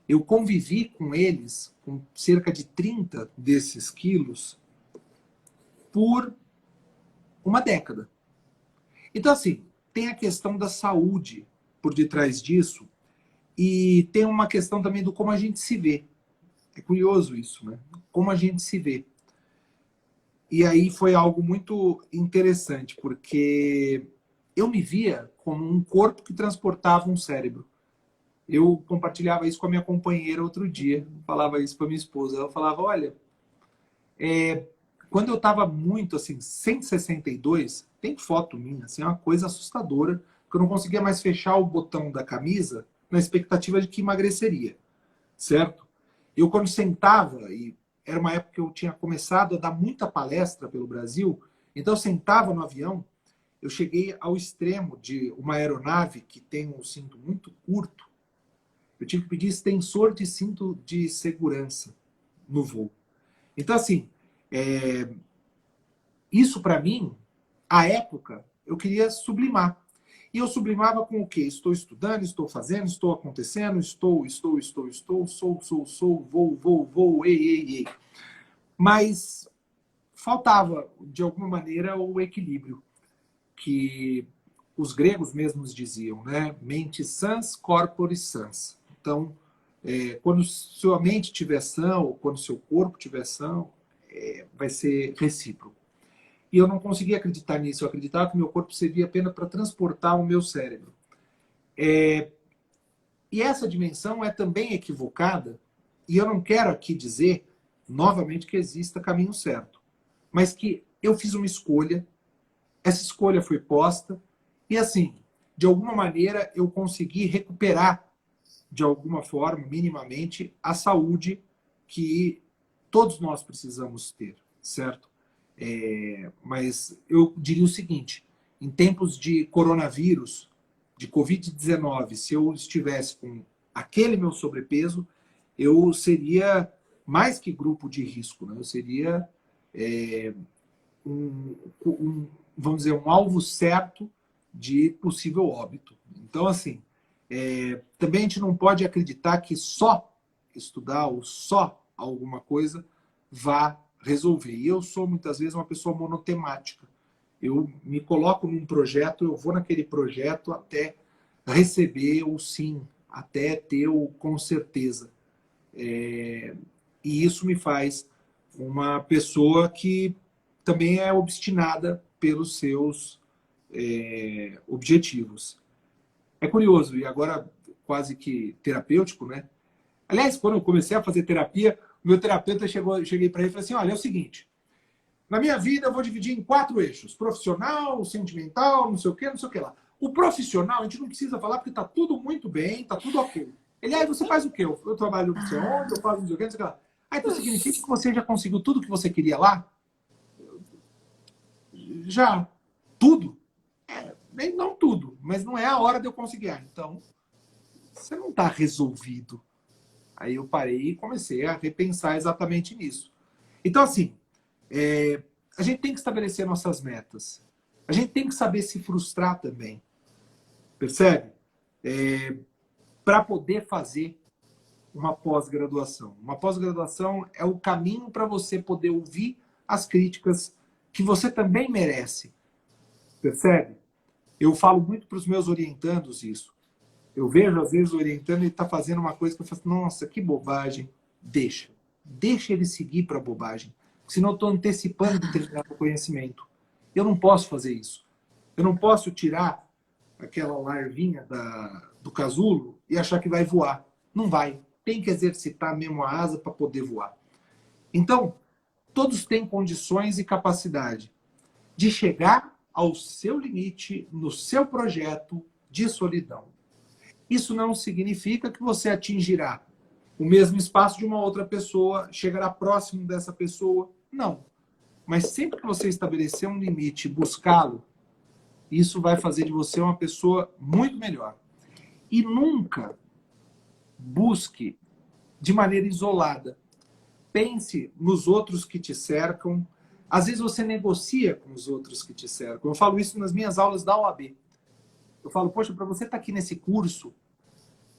eu convivi com eles, com cerca de 30 desses quilos, por uma década. Então, assim, tem a questão da saúde por detrás disso e tem uma questão também do como a gente se vê. É curioso isso, né? Como a gente se vê. E aí foi algo muito interessante, porque eu me via como um corpo que transportava um cérebro. Eu compartilhava isso com a minha companheira outro dia, falava isso para minha esposa. Ela falava, olha, quando eu estava muito, assim, 162, tem foto minha, assim, é uma coisa assustadora, que eu não conseguia mais fechar o botão da camisa na expectativa de que emagreceria, certo? Eu, quando sentava, e era uma época que eu tinha começado a dar muita palestra pelo Brasil, então eu sentava no avião, eu cheguei ao extremo de uma aeronave que tem um cinto muito curto. Eu tive que pedir extensor de cinto de segurança no voo. Então, assim, isso para mim, à época, eu queria sublimar. E eu sublimava com o quê? Estou estudando, estou fazendo, estou acontecendo, sou, vou, ei. Mas faltava, de alguma maneira, o equilíbrio que os gregos mesmos diziam, né? Mente sans, corpore sans. Então, quando sua mente tiver sã, ou quando seu corpo tiver sã, vai ser recíproco. E eu não conseguia acreditar nisso. Eu acreditava que meu corpo servia apenas para transportar o meu cérebro. E essa dimensão é também equivocada, e eu não quero aqui dizer, novamente, que exista caminho certo, mas que eu fiz uma escolha, essa escolha foi posta, e assim, de alguma maneira eu consegui recuperar, de alguma forma, minimamente, a saúde que todos nós precisamos ter, certo? Mas eu diria o seguinte, em tempos de coronavírus, de Covid-19, se eu estivesse com aquele meu sobrepeso, eu seria mais que grupo de risco, né? Eu seria vamos dizer, um alvo certo de possível óbito. Então, assim, também a gente não pode acreditar que só estudar ou só alguma coisa vá resolver. E eu sou, muitas vezes, uma pessoa monotemática. Eu me coloco num projeto, eu vou naquele projeto até receber o sim, até ter o com certeza. E isso me faz uma pessoa que também é obstinada pelos seus objetivos. É curioso, e agora quase que terapêutico, né? Aliás, quando eu comecei a fazer terapia, o meu terapeuta cheguei para ele e falei assim, olha, é o seguinte, na minha vida eu vou dividir em 4 eixos, profissional, sentimental, não sei o que lá. O profissional a gente não precisa falar porque está tudo muito bem, está tudo ok. Ele, aí você faz o quê? Eu trabalho não sei onde, eu faço não sei o que, não sei o que lá. Aí então significa que você já conseguiu tudo que você queria lá? Já. Tudo? Não tudo, mas não é a hora de eu conseguir. Então, você não está resolvido. Aí eu parei e comecei a repensar exatamente nisso. Então, assim, a gente tem que estabelecer nossas metas. A gente tem que saber se frustrar também. Percebe? Para poder fazer uma pós-graduação. Uma pós-graduação é o caminho para você poder ouvir as críticas que você também merece. Percebe? Eu falo muito para os meus orientandos isso. Eu vejo, às vezes, o orientando e está fazendo uma coisa que eu falo, nossa, que bobagem. Deixa. Deixa ele seguir para a bobagem. Senão eu estou antecipando determinado conhecimento. Eu não posso fazer isso. Eu não posso tirar aquela larvinha do casulo e achar que vai voar. Não vai. Tem que exercitar mesmo a asa para poder voar. Então, todos têm condições e capacidade de chegar ao seu limite, no seu projeto de solidão. Isso não significa que você atingirá o mesmo espaço de uma outra pessoa, chegará próximo dessa pessoa. Não. Mas sempre que você estabelecer um limite e buscá-lo, isso vai fazer de você uma pessoa muito melhor. E nunca busque de maneira isolada. Pense nos outros que te cercam. Às vezes você negocia com os outros que te cercam. Eu falo isso nas minhas aulas da OAB. Eu falo, poxa, para você estar aqui nesse curso,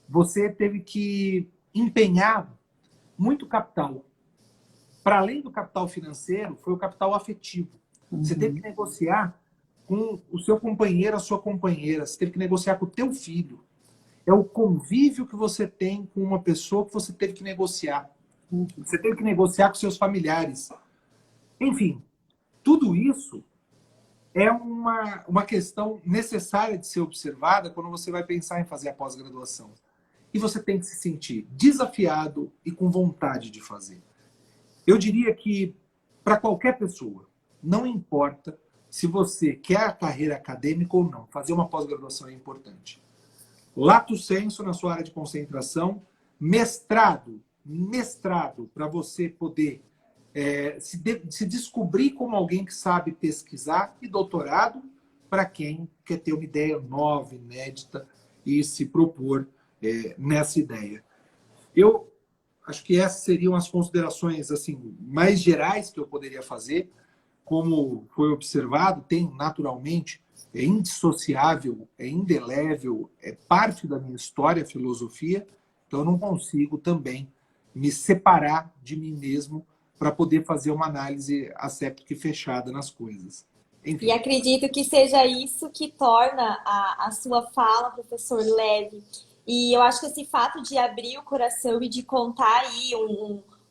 você teve que empenhar muito capital. Para além do capital financeiro, foi o capital afetivo. Você teve que negociar com o seu companheiro, a sua companheira. Você teve que negociar com o teu filho. É o convívio que você tem com uma pessoa que você teve que negociar. Você teve que negociar com seus familiares. Enfim, tudo isso é uma questão necessária de ser observada quando você vai pensar em fazer a pós-graduação. E você tem que se sentir desafiado e com vontade de fazer. Eu diria que, para qualquer pessoa, não importa se você quer a carreira acadêmica ou não, fazer uma pós-graduação é importante. Lato sensu na sua área de concentração, mestrado para você poder se descobrir como alguém que sabe pesquisar, e doutorado para quem quer ter uma ideia nova, inédita e se propor nessa ideia. Eu acho que essas seriam as considerações assim, mais gerais que eu poderia fazer. Como foi observado, tem naturalmente, é indissociável, é indelével, é parte da minha história, filosofia, então eu não consigo também me separar de mim mesmo para poder fazer uma análise asséptica e fechada nas coisas. Enfim. E acredito que seja isso que torna a sua fala, professor, leve. E eu acho que esse fato de abrir o coração e de contar aí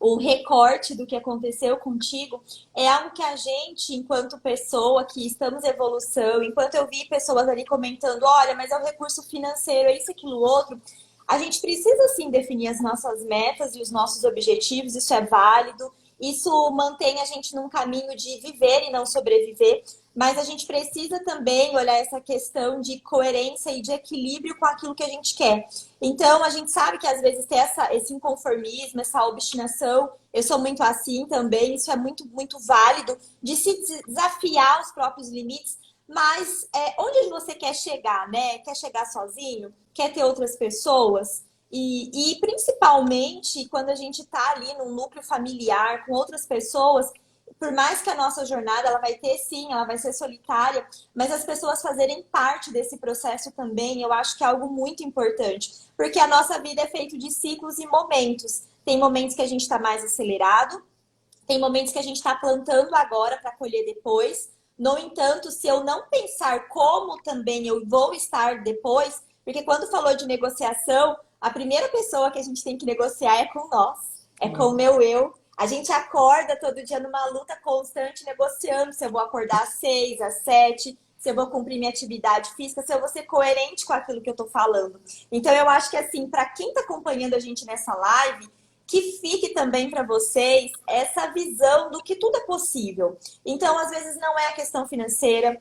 um recorte do que aconteceu contigo é algo que a gente, enquanto pessoa que estamos em evolução, enquanto eu vi pessoas ali comentando, olha, mas é o recurso financeiro, é isso, aquilo, outro, a gente precisa sim definir as nossas metas e os nossos objetivos, isso é válido, isso mantém a gente num caminho de viver e não sobreviver, mas a gente precisa também olhar essa questão de coerência e de equilíbrio com aquilo que a gente quer. Então, a gente sabe que às vezes tem esse inconformismo, essa obstinação, eu sou muito assim também, isso é muito, muito válido, de se desafiar aos próprios limites, mas onde você quer chegar, né? Quer chegar sozinho? Quer ter outras pessoas? E principalmente quando a gente está ali num núcleo familiar com outras pessoas, por mais que a nossa jornada ela vai ter sim, ela vai ser solitária, mas as pessoas fazerem parte desse processo também, eu acho que é algo muito importante, porque a nossa vida é feita de ciclos e momentos. Tem momentos que a gente está mais acelerado, tem momentos que a gente está plantando agora para colher depois. No entanto, se eu não pensar como também eu vou estar depois, porque quando falou de negociação, a primeira pessoa que a gente tem que negociar é com nós, é com o meu eu. A gente acorda todo dia numa luta constante, negociando se eu vou acordar às 6, às 7, se eu vou cumprir minha atividade física, se eu vou ser coerente com aquilo que eu tô falando. Então, eu acho que, assim, para quem tá acompanhando a gente nessa live, que fique também para vocês essa visão do que tudo é possível. Então, às vezes, não é a questão financeira,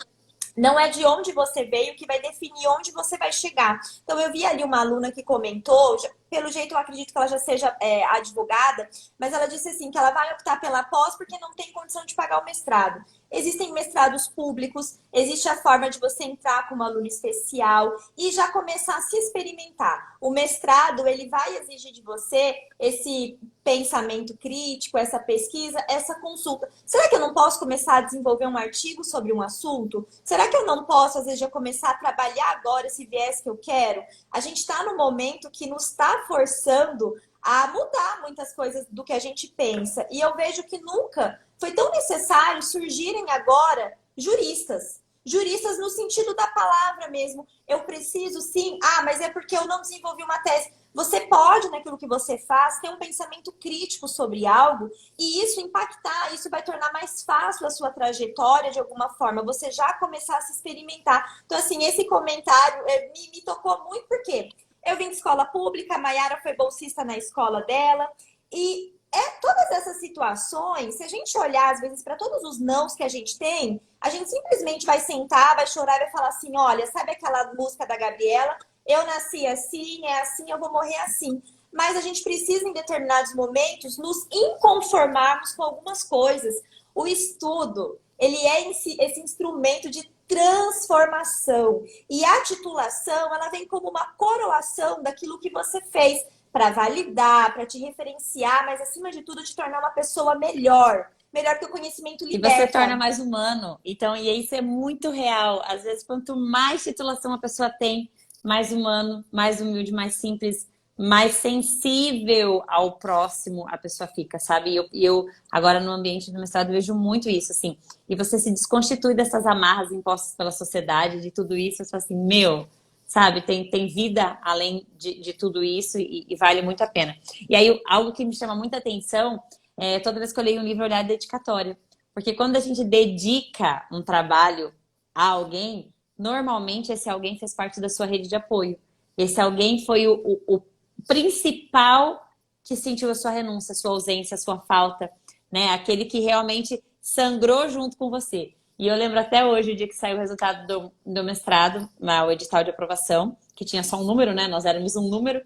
não é de onde você veio que vai definir onde você vai chegar. Então, eu vi ali uma aluna que comentou, pelo jeito eu acredito que ela já seja advogada, mas ela disse assim, que ela vai optar pela pós porque não tem condição de pagar o mestrado. Existem mestrados públicos, existe a forma de você entrar com uma aluna especial e já começar a se experimentar. O mestrado, ele vai exigir de você esse pensamento crítico, essa pesquisa, essa consulta. Será que eu não posso começar a desenvolver um artigo sobre um assunto? Será que eu não posso, às vezes, já começar a trabalhar agora esse viés que eu quero? A gente está no momento que nos está forçando a mudar muitas coisas do que a gente pensa. E eu vejo que nunca foi tão necessário surgirem agora juristas. Juristas no sentido da palavra mesmo. Eu preciso, sim. Ah, mas é porque eu não desenvolvi uma tese. Você pode, naquilo que você faz, ter um pensamento crítico sobre algo e isso impactar, isso vai tornar mais fácil a sua trajetória de alguma forma, você já começar a se experimentar. Então, assim, esse comentário me tocou muito porque eu vim de escola pública, a Mayara foi bolsista na escola dela e todas essas situações, se a gente olhar, às vezes, para todos os nãos que a gente tem, a gente simplesmente vai sentar, vai chorar e vai falar assim, olha, sabe aquela música da Gabriela? Eu nasci assim, é assim, eu vou morrer assim. Mas a gente precisa, em determinados momentos, nos inconformarmos com algumas coisas. O estudo, ele é esse instrumento de transformação. E a titulação, ela vem como uma coroação daquilo que você fez para validar, para te referenciar, mas, acima de tudo, te tornar uma pessoa melhor. Melhor que o conhecimento liberta. E você torna mais humano. Então, e isso é muito real. Às vezes, quanto mais titulação a pessoa tem, mais humano, mais humilde, mais simples, mais sensível ao próximo a pessoa fica, sabe? E eu agora no ambiente do mestrado vejo muito isso, assim. E você se desconstitui dessas amarras impostas pela sociedade, de tudo isso, você fala assim, meu, sabe? Tem vida além de tudo isso e vale muito a pena. E aí, algo que me chama muita atenção é toda vez que eu leio um livro, olhar a dedicatória. Porque quando a gente dedica um trabalho a alguém, normalmente esse alguém fez parte da sua rede de apoio. Esse alguém foi o principal que sentiu a sua renúncia, a sua ausência, a sua falta, né? Aquele que realmente sangrou junto com você. E eu lembro até hoje, o dia que saiu o resultado do mestrado, o edital de aprovação, que tinha só um número, né? Nós éramos um número.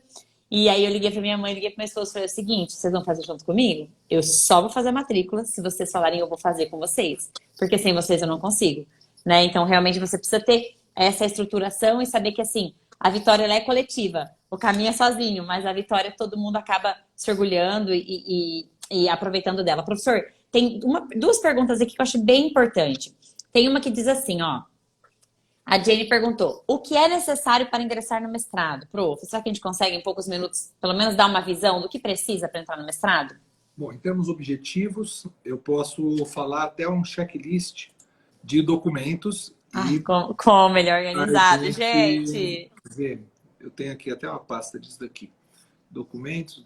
E aí eu liguei pra minha mãe, liguei pro meu esposo e falei o seguinte, vocês vão fazer junto comigo? Eu só vou fazer a matrícula, se vocês falarem eu vou fazer com vocês. Porque sem vocês eu não consigo. Né? Então, realmente, você precisa ter essa estruturação e saber que, assim, a vitória ela é coletiva. O caminho é sozinho, mas a vitória todo mundo acaba se orgulhando e aproveitando dela. Professor, tem duas perguntas aqui que eu acho bem importante. Tem uma que diz assim, ó. A Jenny perguntou, o que é necessário para ingressar no mestrado? Prof, será que a gente consegue, em poucos minutos, pelo menos dar uma visão do que precisa para entrar no mestrado? Bom, em termos objetivos, eu posso falar até um checklist de documentos. Como ele é organizado, gente. Ver. Eu tenho aqui até uma pasta disso daqui. Documentos.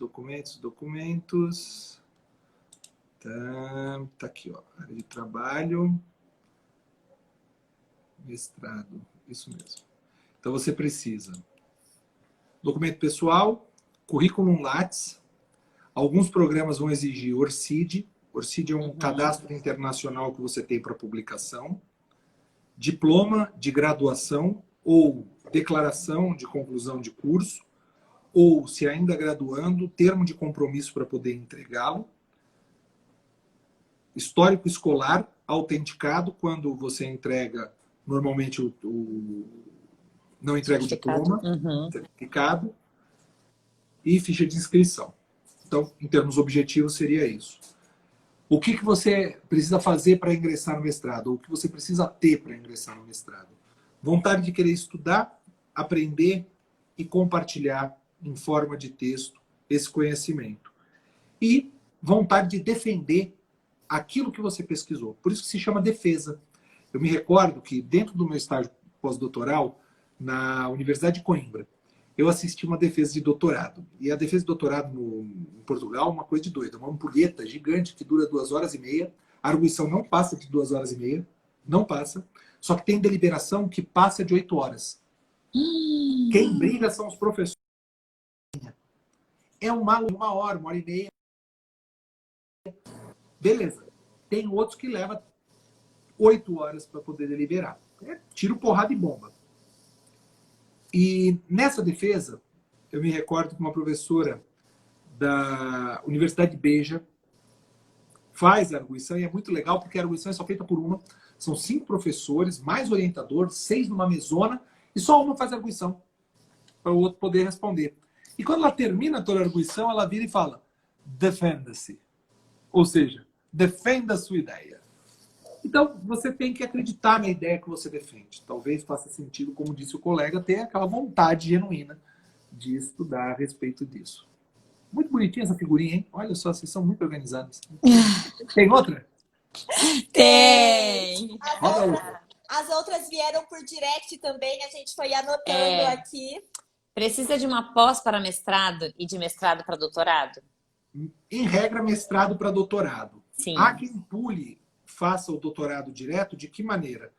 Tá aqui, ó. Área de trabalho. Mestrado. Isso mesmo. Então você precisa documento pessoal, currículo Lattes. Alguns programas vão exigir ORCID. ORCID é um cadastro internacional que você tem para publicação. Diploma de graduação ou declaração de conclusão de curso, ou, se ainda graduando, termo de compromisso para poder entregá-lo. Histórico escolar autenticado, quando você entrega, normalmente, não entrega o diploma, certificado, e ficha de inscrição. Então, em termos objetivos, seria isso. O que você precisa fazer para ingressar no mestrado? Ou o que você precisa ter para ingressar no mestrado? Vontade de querer estudar, aprender e compartilhar em forma de texto esse conhecimento. E vontade de defender aquilo que você pesquisou. Por isso que se chama defesa. Eu me recordo que dentro do meu estágio pós-doutoral, na Universidade de Coimbra, eu assisti uma defesa de doutorado. E a defesa de doutorado em Portugal é uma coisa de doida. Uma ampulheta gigante que dura 2 horas e meia. A arguição não passa de 2 horas e meia. Não passa. Só que tem deliberação que passa de 8 horas. Quem briga são os professores. É uma hora e meia. Beleza. Tem outros que levam 8 horas para poder deliberar. É tiro, porrada e bomba. E nessa defesa, eu me recordo que uma professora da Universidade de Beja faz a arguição, e é muito legal, porque a arguição é só feita por uma. São 5 professores, mais orientador, 6 numa mesona, e só uma faz a arguição, para o outro poder responder. E quando ela termina toda a arguição, ela vira e fala, defenda-se. Ou seja, defenda a sua ideia. Então, você tem que acreditar na ideia que você defende. Talvez faça sentido, como disse o colega, ter aquela vontade genuína de estudar a respeito disso. Muito bonitinha essa figurinha, hein? Olha só, vocês são muito organizados. Tem outra? Tem! Olha outra. As outras vieram por direct também, a gente foi anotando aqui. Precisa de uma pós para mestrado e de mestrado para doutorado? Em regra, mestrado para doutorado. Sim. Há quem pule, faça o doutorado direto, de que maneira?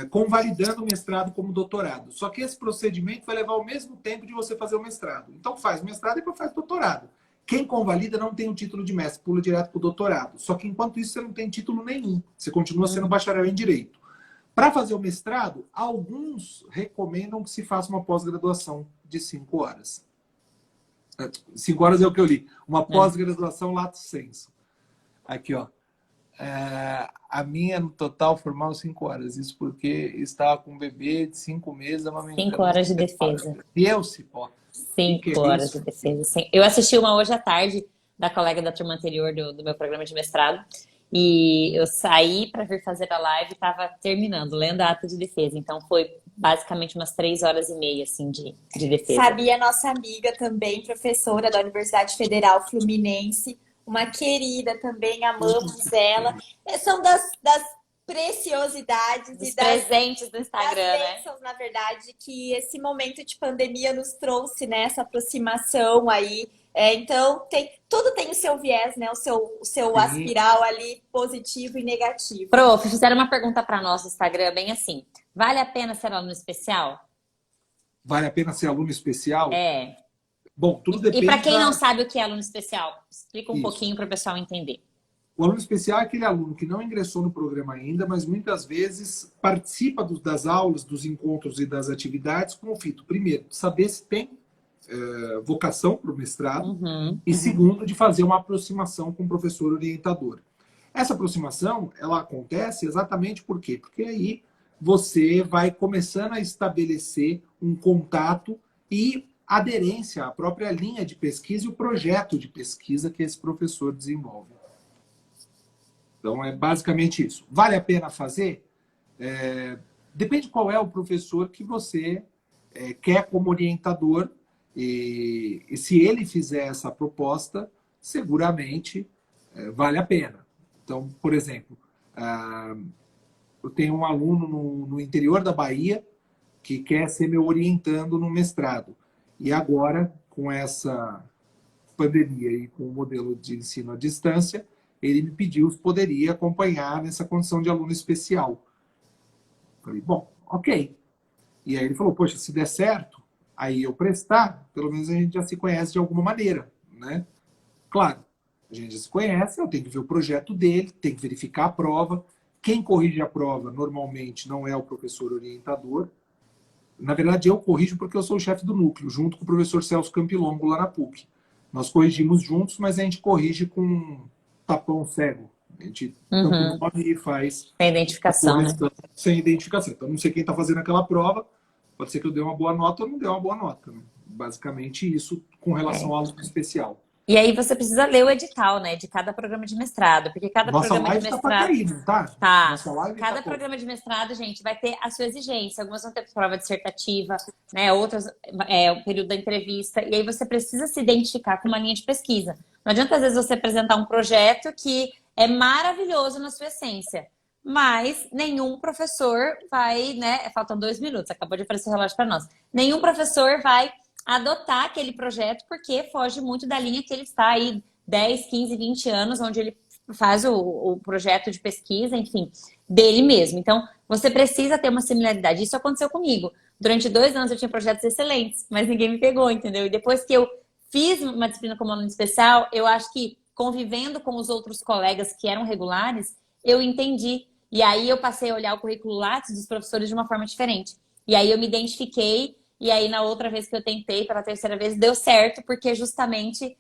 Convalidando o mestrado como doutorado. Só que esse procedimento vai levar o mesmo tempo de você fazer o mestrado. Então faz o mestrado e depois faz o doutorado. Quem convalida não tem o título de mestre, pula direto para o doutorado. Só que enquanto isso você não tem título nenhum. Você continua sendo bacharel em Direito. Para fazer o mestrado, alguns recomendam que se faça uma pós-graduação de 5 horas. 5 horas é o que eu li. Uma pós-graduação lato sensu. Aqui, ó. A minha, no total, formal 5 horas. Isso porque estava com um bebê de 5 meses amamentando. 5 horas de defesa. Deus, cipó. 5 horas de defesa. Eu assisti uma hoje à tarde, da colega da turma anterior do meu programa de mestrado. E eu saí para vir fazer a live e estava terminando, lendo a ata de defesa. Então foi basicamente umas 3 horas e meia assim, de defesa. Sabia, nossa amiga também, professora da Universidade Federal Fluminense, uma querida também, amamos ela. São das preciosidades Dos e das presentes do Instagram, das bênçãos, na verdade, que esse momento de pandemia nos trouxe, né? Essa aproximação aí. Então, tudo tem o seu viés, né? O seu aspiral ali, positivo e negativo. Prof, fizeram uma pergunta para nós no Instagram, bem assim. Vale a pena ser aluno especial? Vale a pena ser aluno especial? É. Bom, tudo depende. E para quem não sabe o que é aluno especial, explica um Isso. pouquinho para o pessoal entender. O aluno especial é aquele aluno que não ingressou no programa ainda, mas muitas vezes participa das aulas, dos encontros e das atividades com o fito, primeiro, de saber se tem vocação para o mestrado, e segundo, de fazer uma aproximação com o professor orientador. Essa aproximação, ela acontece exatamente por quê? Porque aí você vai começando a estabelecer um contato e aderência à própria linha de pesquisa e o projeto de pesquisa que esse professor desenvolve. Então, é basicamente isso. Vale a pena fazer? Depende qual é o professor que você quer como orientador. E se ele fizer essa proposta, seguramente vale a pena. Então, por exemplo, eu tenho um aluno no interior da Bahia que quer ser meu orientando no mestrado. E agora, com essa pandemia e com o modelo de ensino à distância, ele me pediu se poderia acompanhar nessa condição de aluno especial. Falei, bom, ok. E aí ele falou, poxa, se der certo, aí eu prestar, pelo menos a gente já se conhece de alguma maneira, né? Claro, a gente já se conhece, eu tenho que ver o projeto dele, tenho que verificar a prova. Quem corrige a prova, normalmente, não é o professor orientador. Na verdade, eu corrijo porque eu sou o chefe do núcleo, junto com o professor Celso Campilongo, lá na PUC. Nós corrigimos juntos, mas a gente corrige com tapão cego. A gente tampa o nome e faz... Sem identificação, né? Sem identificação. Então, não sei quem está fazendo aquela prova. Pode ser que eu dê uma boa nota ou não dê uma boa nota. Né? Basicamente isso com relação ao aluno especial. E aí você precisa ler o edital, né? De cada programa de mestrado. Porque cada programa de mestrado... Nossa live tá pra cair, tá? Nossa live cada tá programa de mestrado, gente, vai ter a sua exigência. Algumas vão ter prova dissertativa, né? Outras o período da entrevista. E aí você precisa se identificar com uma linha de pesquisa. Não adianta, às vezes, você apresentar um projeto que é maravilhoso na sua essência. Mas nenhum professor vai, né? Faltam 2 minutos, acabou de aparecer o relógio para nós. Nenhum professor vai adotar aquele projeto porque foge muito da linha que ele está aí 10, 15, 20 anos, onde ele faz o projeto de pesquisa, enfim, dele mesmo. Então, você precisa ter uma similaridade. Isso aconteceu comigo. Durante 2 anos eu tinha projetos excelentes, mas ninguém me pegou, entendeu? E depois que eu fiz uma disciplina como aluno especial, eu acho que convivendo com os outros colegas que eram regulares, eu entendi. E aí eu passei a olhar o currículo Lattes dos professores de uma forma diferente. E aí eu me identifiquei, e aí na outra vez que eu tentei, pela terceira vez, deu certo, porque justamente